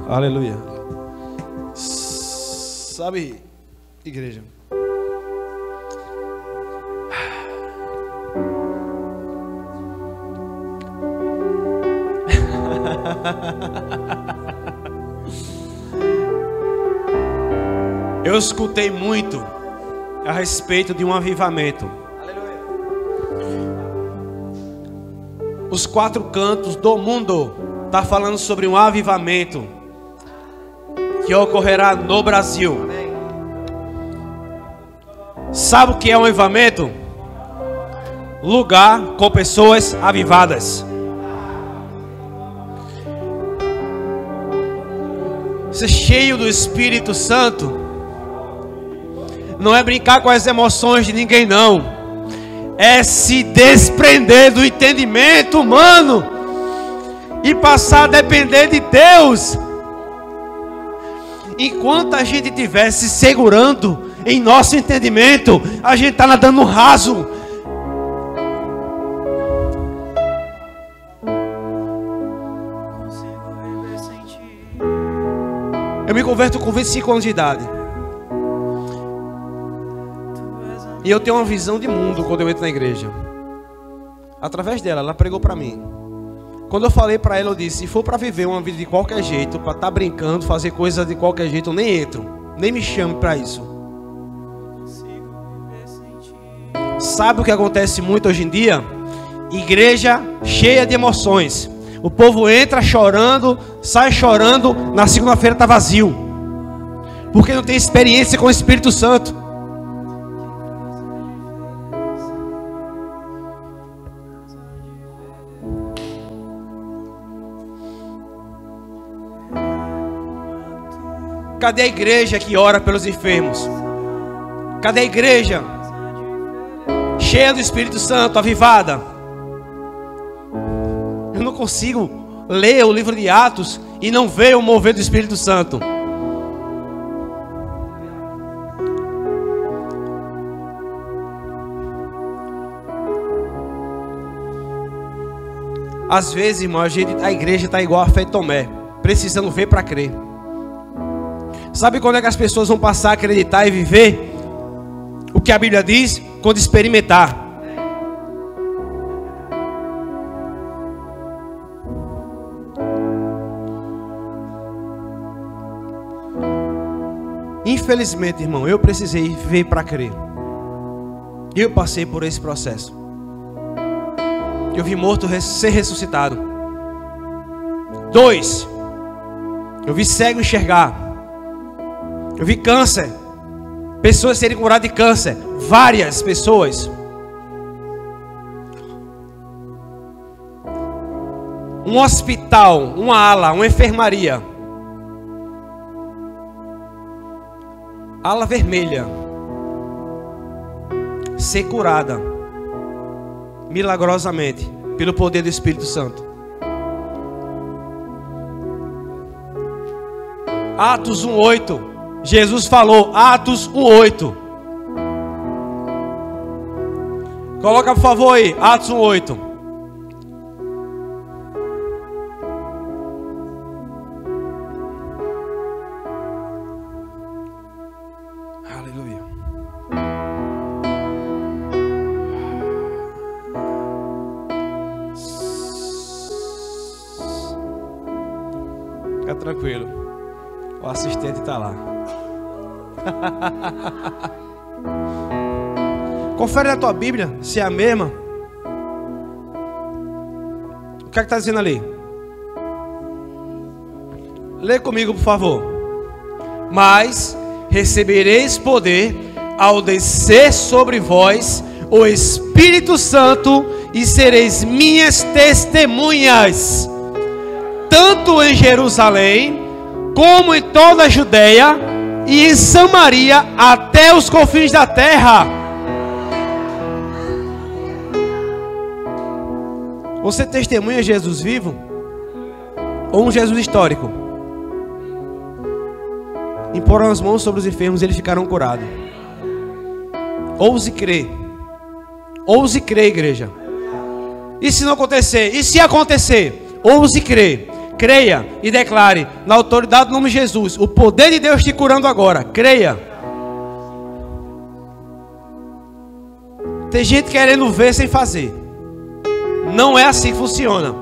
Aleluia. Sabe, igreja, eu escutei muito a respeito de um avivamento. Os 4 cantos do mundo estão falando sobre um avivamento que ocorrerá no Brasil. Sabe o que é um avivamento? Lugar com pessoas avivadas. Ser cheio do Espírito Santo não é brincar com as emoções de ninguém, não. É se desprender do entendimento humano e passar a depender de Deus. Enquanto a gente estiver se segurando em nosso entendimento, a gente está nadando no raso. Eu me converto com 25 anos de idade. E eu tenho uma visão de mundo quando eu entro na igreja. Através dela, ela pregou para mim. Quando eu falei para ela, eu disse: se for para viver uma vida de qualquer jeito, para estar brincando, fazer coisas de qualquer jeito, eu nem entro. Nem me chame para isso. Sabe o que acontece muito hoje em dia? Igreja cheia de emoções. O povo entra chorando, sai chorando, na segunda-feira está vazio. Porque não tem experiência com o Espírito Santo. Cadê a igreja que ora pelos enfermos? Cadê a igreja cheia do Espírito Santo, avivada? Eu não consigo ler o livro de Atos e não ver o mover do Espírito Santo. Às vezes, irmão, a igreja está igual a fé de Tomé, precisando ver para crer. Sabe quando é que as pessoas vão passar a acreditar e viver o que a Bíblia diz? Quando experimentar. Infelizmente, irmão, eu precisei ver para crer. Eu passei por esse processo. Eu vi morto ser ressuscitado. 2, eu vi cego enxergar. Eu vi câncer, pessoas serem curadas de câncer, várias pessoas. Um hospital, uma ala, uma enfermaria, ala vermelha, ser curada milagrosamente pelo poder do Espírito Santo. Atos 1:8. Jesus falou, Atos 1:8. Coloca por favor aí, Atos 1:8. Aleluia. Fica tranquilo, o assistente está lá. Confere na tua Bíblia se é a mesma. O que é que está dizendo ali? Lê comigo, por favor. Mas recebereis poder ao descer sobre vós o Espírito Santo, e sereis minhas testemunhas, tanto em Jerusalém como em toda a Judeia e em Samaria até os confins da terra. Você testemunha Jesus vivo? Ou um Jesus histórico? Imporam as mãos sobre os enfermos e eles ficaram curados. Ouse crer. Ouse crer, igreja. E se não acontecer? E se acontecer? Ouse crer. Creia e declare na autoridade do nome de Jesus o poder de Deus te curando agora. Creia. Tem gente querendo ver sem fazer. Não é assim que funciona.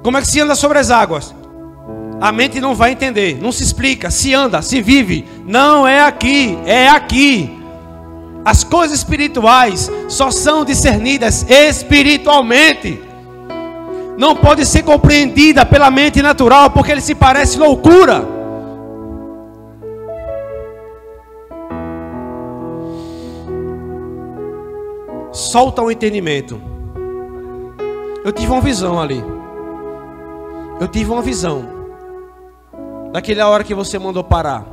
Como é que se anda sobre as águas? A mente não vai entender, não se explica. Se anda, se vive. Não é aqui, é aqui. As coisas espirituais só são discernidas espiritualmente. Não pode ser compreendida pela mente natural, porque ele se parece loucura. Solta o entendimento. Eu tive uma visão ali. Eu tive uma visão daquela hora que você mandou parar.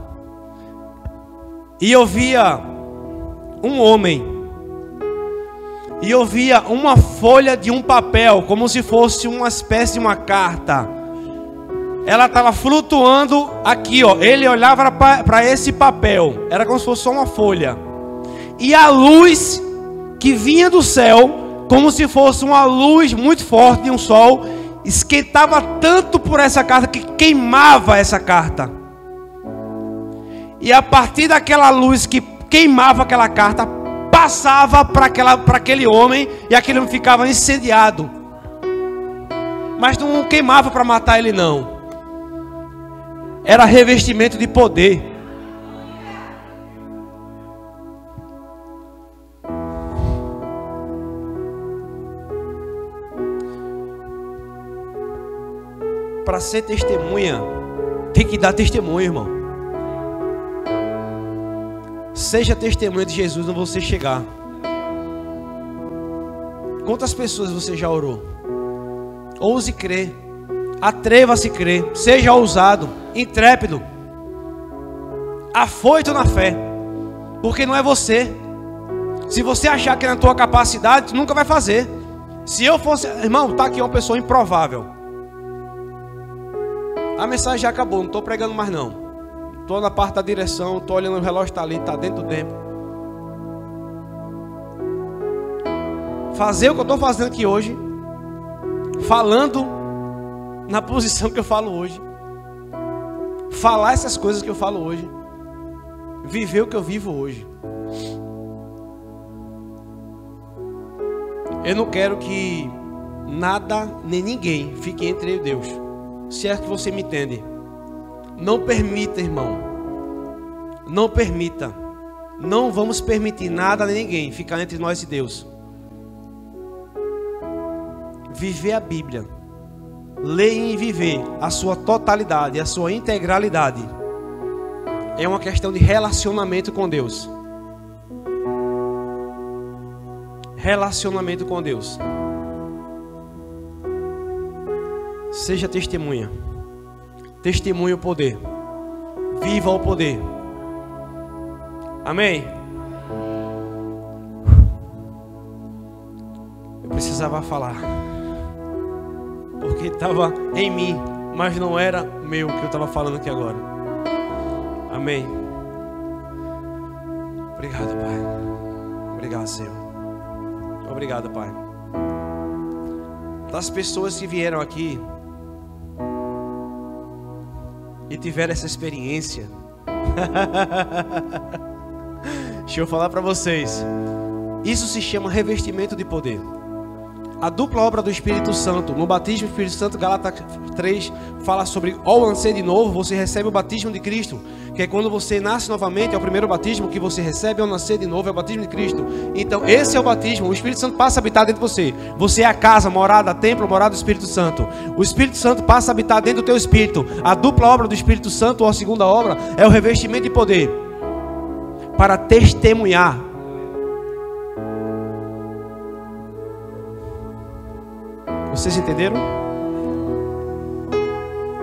E eu via um homem. E eu via uma folha de um papel, como se fosse uma espécie de uma carta. Ela estava flutuando aqui, ó. Ele olhava para esse papel. Era como se fosse só uma folha. E a luz que vinha do céu, como se fosse uma luz muito forte de um sol, esquentava tanto por essa carta que queimava essa carta. E a partir daquela luz que queimava aquela carta, passava para aquele homem, e aquele homem ficava incendiado. Mas não queimava para matar ele, não. Era revestimento de poder. Para ser testemunha, tem que dar testemunho, irmão. Seja testemunha de Jesus onde você chegar. Quantas pessoas você já orou? Ouse crer. Atreva-se a crer. Seja ousado, intrépido, afoito na fé. Porque não é você. Se você achar que é na tua capacidade, tu nunca vai fazer. Se eu fosse... Irmão, tá aqui uma pessoa improvável. A mensagem já acabou, não estou pregando mais não. Estou na parte da direção, estou olhando o relógio, está ali, está dentro do tempo. fazer o que eu estou fazendo aqui hoje, falando na posição que eu falo hoje, falar essas coisas que eu falo hoje, viver o que eu vivo hoje. Eu não quero que nada nem ninguém fique entre eu e Deus. Se é que você me entende. Não permita, irmão. Não permita. Não vamos permitir nada nem ninguém ficar entre nós e Deus. Viver a Bíblia, ler e viver a sua totalidade, a sua integralidade, é uma questão de relacionamento com Deus. Relacionamento com Deus. Seja testemunha. Testemunhe o poder. Viva o poder. Amém? Eu precisava falar, porque estava em mim, mas não era meu que eu estava falando aqui agora. Amém? Obrigado, Pai. Obrigado, Senhor. Obrigado, Pai. Das pessoas que vieram aqui e tiveram essa experiência, deixa eu falar para vocês, isso se chama revestimento de poder. A dupla obra do Espírito Santo, no batismo do Espírito Santo, Gálatas 3 fala sobre ao nascer de novo, você recebe o batismo de Cristo, que é quando você nasce novamente, é o primeiro batismo que você recebe ao nascer de novo, é o batismo de Cristo. Então esse é o batismo, o Espírito Santo passa a habitar dentro de você. Você é a casa, morada, templo, morada do Espírito Santo. O Espírito Santo passa a habitar dentro do teu espírito. A dupla obra do Espírito Santo, ou a segunda obra, é o revestimento de poder para testemunhar. Vocês entenderam?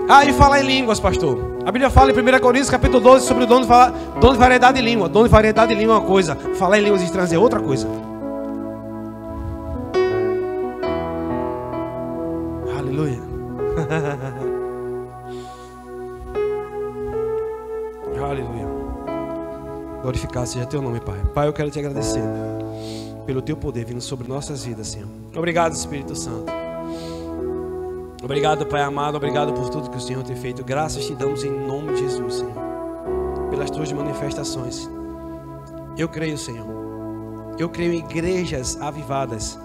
Ah, e falar em línguas, pastor. A Bíblia fala em 1 Coríntios capítulo 12 sobre o dom de variedade de língua. Dom de variedade de língua é uma coisa, falar em línguas estranhas é outra coisa. Aleluia. Aleluia. Glorificado seja teu nome, Pai. Pai, eu quero te agradecer pelo teu poder vindo sobre nossas vidas, Senhor. Obrigado, Espírito Santo. Obrigado, Pai amado, obrigado por tudo que o Senhor tem feito. Graças te damos em nome de Jesus, Senhor, pelas tuas manifestações. Eu creio, Senhor. Eu creio em igrejas avivadas.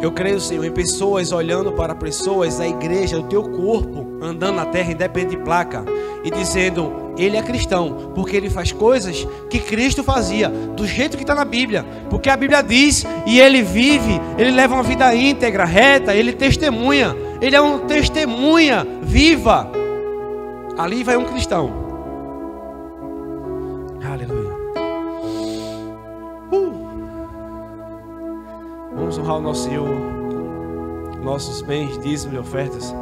Eu creio, Senhor, em pessoas olhando para pessoas, a igreja, o teu corpo, andando na terra, independente de placa, e dizendo, ele é cristão, porque ele faz coisas que Cristo fazia, do jeito que está na Bíblia, porque a Bíblia diz, e ele vive, ele leva uma vida íntegra, reta, ele testemunha, ele é um testemunha viva. Ali vai um cristão. Aleluia. Vamos honrar o nosso Senhor, nossos bens, dízimos e ofertas.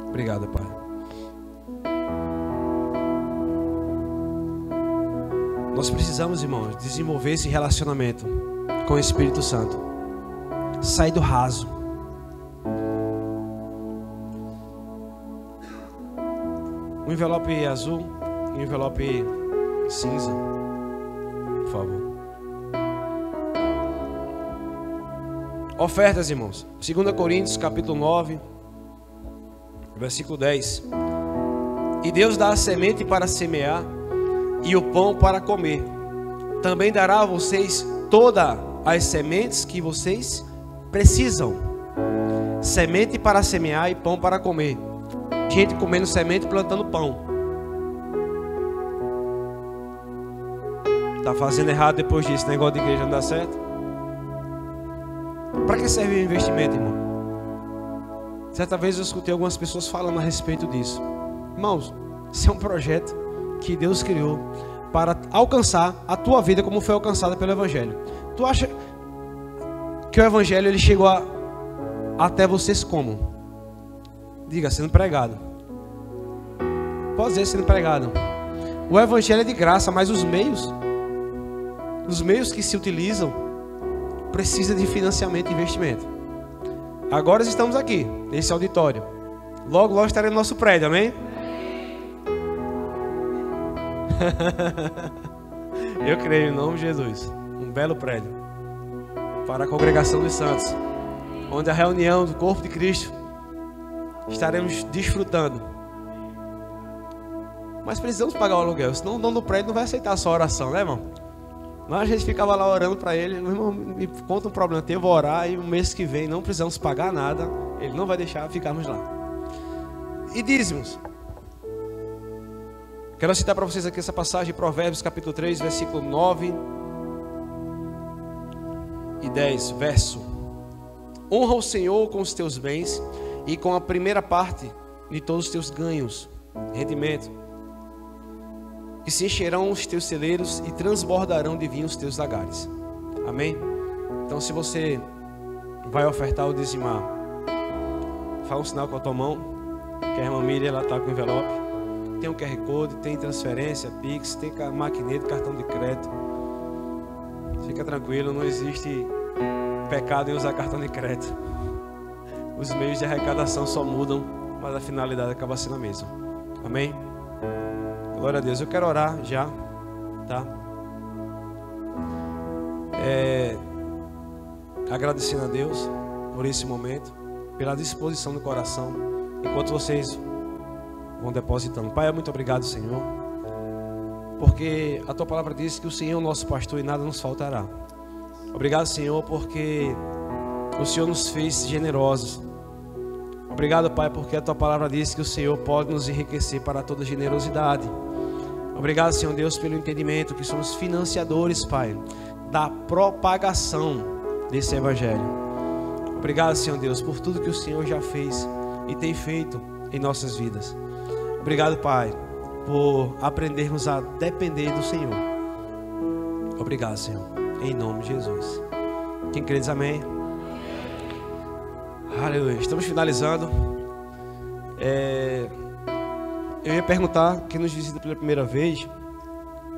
Obrigado, Pai. Nós precisamos, irmãos, desenvolver esse relacionamento com o Espírito Santo. Sair do raso. Um envelope azul e um envelope cinza, por favor. Ofertas, irmãos. 2 Coríntios capítulo 9, versículo 10. E Deus dá a semente para semear e o pão para comer. Também dará a vocês todas as sementes que vocês precisam. Semente para semear e pão para comer. Gente comendo semente e plantando pão. Está fazendo errado depois disso. Negócio de igreja não dá certo. Para que serve o investimento, irmão? Certa vez eu escutei algumas pessoas falando a respeito disso. Irmãos, isso é um projeto que Deus criou para alcançar a tua vida como foi alcançada pelo Evangelho. Tu acha que o Evangelho ele chegou até vocês como? Diga, sendo pregado. Pode dizer sendo pregado. O Evangelho é de graça, mas os meios que se utilizam precisam de financiamento e investimento. Agora estamos aqui, nesse auditório. Logo, logo estaremos no nosso prédio, amém? Eu creio em nome de Jesus. Um belo prédio para a congregação dos santos, onde a reunião do corpo de Cristo estaremos desfrutando. Mas precisamos pagar o aluguel, senão o dono do prédio não vai aceitar a sua oração, né, irmão? Mas a gente ficava lá orando para ele. Meu irmão, me conta um problema, eu vou orar e o mês que vem não precisamos pagar nada, ele não vai deixar ficarmos lá. E dízimos. Quero citar para vocês aqui essa passagem, Provérbios capítulo 3, versículo 9 e 10, verso: honra o Senhor com os teus bens e com a primeira parte de todos os teus ganhos, rendimento, e se encherão os teus celeiros e transbordarão de vinho os teus lagares. Amém? Então, se você vai ofertar ou dizimar, faz um sinal com a tua mão, que a irmã Miriam, ela está com o envelope. Tem um QR Code, tem transferência, Pix, tem maquineiro, cartão de crédito. Fica tranquilo, não existe pecado em usar cartão de crédito. Os meios de arrecadação só mudam, mas a finalidade acaba sendo a mesma. Amém? Glória a Deus. Eu quero orar já, tá? Agradecendo a Deus por esse momento, pela disposição do coração, enquanto vocês vão depositando. Pai, muito obrigado, Senhor, porque a Tua palavra diz que o Senhor é o nosso pastor e nada nos faltará. Obrigado, Senhor, porque o Senhor nos fez generosos. Obrigado, Pai, porque a Tua palavra diz que o Senhor pode nos enriquecer para toda generosidade. Obrigado, Senhor Deus, pelo entendimento que somos financiadores, Pai, da propagação desse Evangelho. Obrigado, Senhor Deus, por tudo que o Senhor já fez e tem feito em nossas vidas. Obrigado, Pai, por aprendermos a depender do Senhor. Obrigado, Senhor, em nome de Jesus. Quem crê diz amém? Aleluia. Estamos finalizando. Eu ia perguntar quem nos visita pela primeira vez,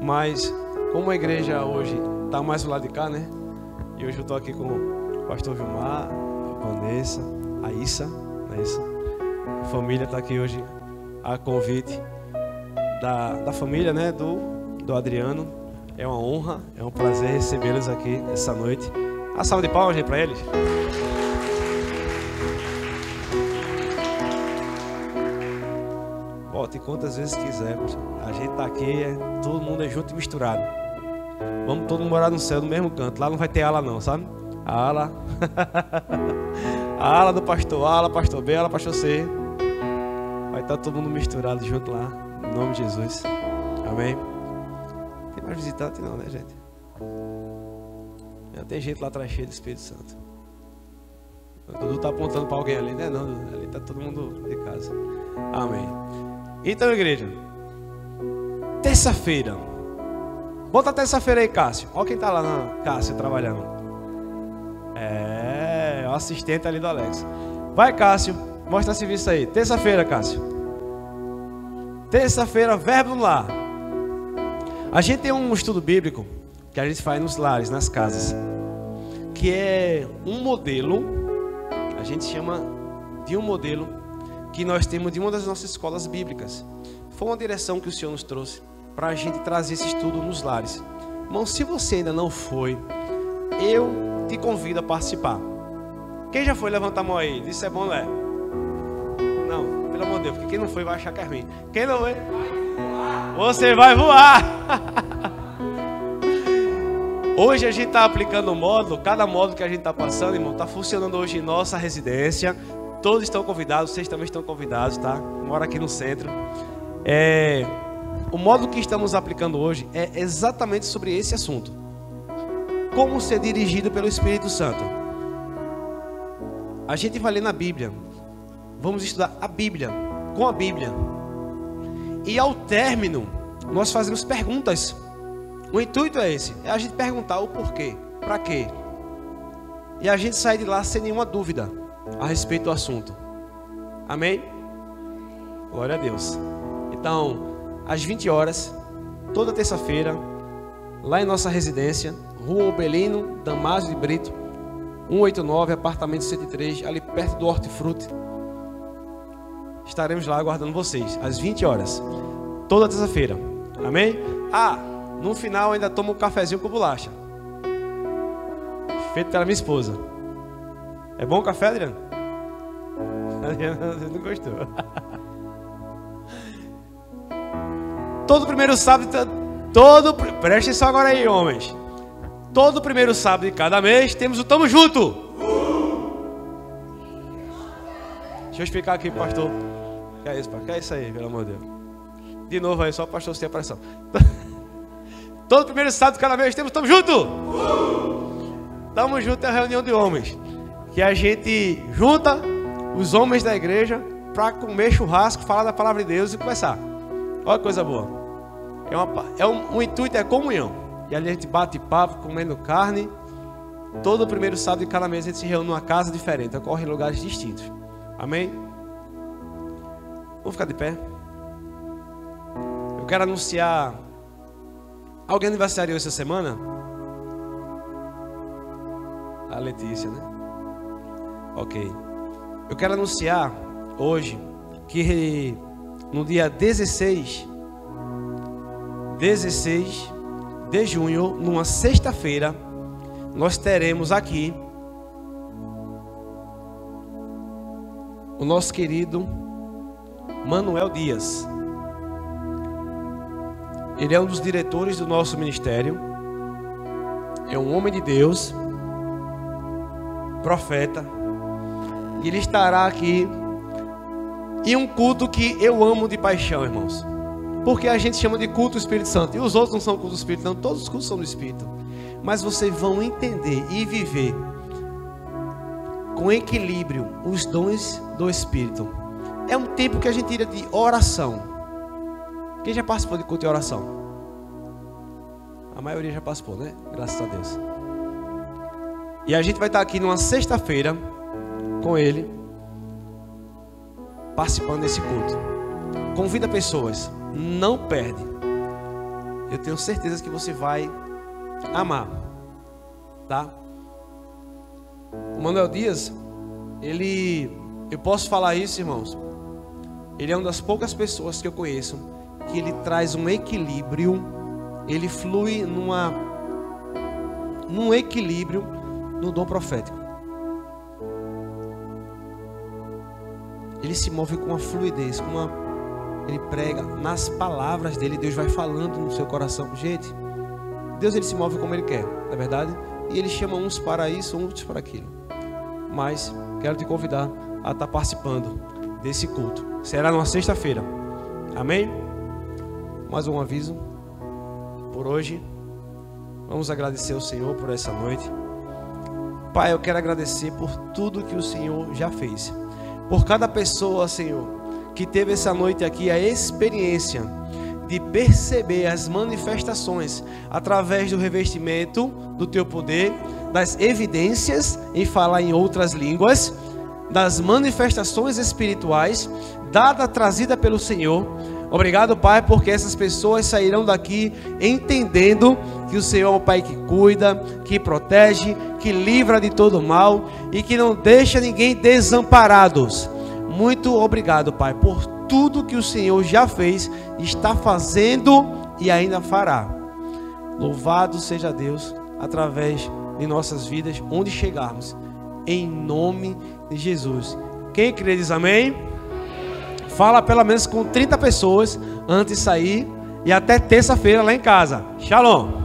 mas como a igreja hoje está mais do lado de cá, né? E hoje eu estou aqui com o pastor Vilmar, a Vanessa, a Issa, não é isso? A família está aqui hoje a convite da família, né? Do Adriano. É uma honra, é um prazer recebê-los aqui essa noite. A salva de palmas aí para eles. Volte quantas vezes quiser. A gente tá aqui, todo mundo é junto e misturado. Vamos todo mundo morar no céu, no mesmo canto. Lá não vai ter ala não, sabe? A ala a ala do pastor A, ala pastor B, ala pastor C. Vai estar todo mundo misturado junto lá, em nome de Jesus. Amém. Tem mais visitante não, né, gente? Já tem gente lá atrás cheia do Espírito Santo. O Dudu tá apontando para alguém ali, né? Não, Dudu, ali tá todo mundo de casa. Amém. Então, igreja, terça-feira. Bota terça-feira aí, Cássio. Olha quem tá lá na Cássio trabalhando. É o assistente ali do Alex. Vai, Cássio, mostra serviço aí. Terça-feira, Cássio. Terça-feira, verbo no lar. A gente tem um estudo bíblico que a gente faz nos lares, nas casas, que é um modelo. A gente chama de um modelo que nós temos de uma das nossas escolas bíblicas. Foi uma direção que o Senhor nos trouxe para a gente trazer esse estudo nos lares. Irmão, se você ainda não foi, eu te convido a participar. Quem já foi, levanta a mão aí. Isso é bom, não é? Não, pelo amor de Deus, porque quem não foi vai achar que é ruim. Quem não foi? Você vai voar. Hoje a gente está aplicando o módulo. Cada módulo que a gente está passando, irmão, está funcionando hoje em nossa residência. Todos estão convidados, vocês também estão convidados, tá? Mora aqui no centro. O módulo que estamos aplicando hoje é exatamente sobre esse assunto. Como ser dirigido pelo Espírito Santo. A gente vai ler na Bíblia. Vamos estudar a Bíblia, com a Bíblia. E ao término, nós fazemos perguntas. O intuito é esse, é a gente perguntar o porquê, para quê. E a gente sai de lá sem nenhuma dúvida a respeito do assunto. Amém? Glória a Deus. Então, às 20 horas, toda terça-feira, lá em nossa residência, Rua Obelino Damásio de Brito, 189, apartamento 103, ali perto do Hortifruti. estaremos lá aguardando vocês, às 20 horas, toda terça-feira. Amém? No final ainda tomo um cafezinho com bolacha, feito pela minha esposa. É bom o café, Adriano? Adriano não gostou. Todo primeiro sábado, preste atenção agora aí, homens. Todo primeiro sábado de cada mês temos o Tamo Junto. Deixa eu explicar aqui, pastor. Que é isso, pastor? Que é isso aí, pelo amor de Deus? De novo aí, só o pastor sem a pressão. Todo primeiro sábado de cada mês temos Tamo Junto. Tamo Junto é a reunião de homens, que a gente junta os homens da igreja para comer churrasco, falar da palavra de Deus e conversar. Olha que coisa boa. O intuito é comunhão. E ali a gente bate papo, comendo carne. Todo primeiro sábado de cada mês a gente se reúne numa casa diferente, ocorre em lugares distintos. Amém? Vamos ficar de pé. Eu quero anunciar. Alguém aniversariou essa semana? A Letícia, né? Ok. Eu quero anunciar hoje que no dia 16 de junho, numa sexta-feira, nós teremos aqui o nosso querido Manuel Dias. Ele é um dos diretores do nosso ministério. É um homem de Deus, profeta. E ele estará aqui em um culto que eu amo de paixão, irmãos. Porque a gente chama de culto do Espírito Santo. E os outros não são culto do Espírito, não. Todos os cultos são do Espírito. Mas vocês vão entender e viver com equilíbrio os dons do Espírito. É um tempo que a gente tira de oração. Quem já participou de culto de oração? A maioria já participou, né? Graças a Deus. E a gente vai estar aqui numa sexta-feira com ele, participando desse culto. Convida pessoas, não perde. Eu tenho certeza que você vai amar, tá? O Manuel Dias, eu posso falar isso, irmãos. Ele é uma das poucas pessoas que eu conheço que ele traz um equilíbrio. Ele flui num equilíbrio no dom profético. Ele se move com uma fluidez, ele prega nas palavras dele. Deus vai falando no seu coração. Gente, Deus ele se move como ele quer, não é verdade? E ele chama uns para isso, outros para aquilo. Mas quero te convidar a estar participando desse culto. Será numa sexta-feira. Amém? Mais um aviso. Por hoje, vamos agradecer ao Senhor por essa noite. Pai, eu quero agradecer por tudo que o Senhor já fez. Por cada pessoa, Senhor, que teve essa noite aqui a experiência de perceber as manifestações através do revestimento do Teu poder, das evidências em falar em outras línguas, das manifestações espirituais trazida pelo Senhor. Obrigado, Pai, porque essas pessoas sairão daqui entendendo que o Senhor é um Pai que cuida, que protege, que livra de todo mal e que não deixa ninguém desamparados. Muito obrigado, Pai, por tudo que o Senhor já fez, está fazendo e ainda fará. Louvado seja Deus através de nossas vidas, onde chegarmos, em nome de Jesus. Quem crê diz amém? Fala pelo menos com 30 pessoas antes de sair e até terça-feira lá em casa. Shalom.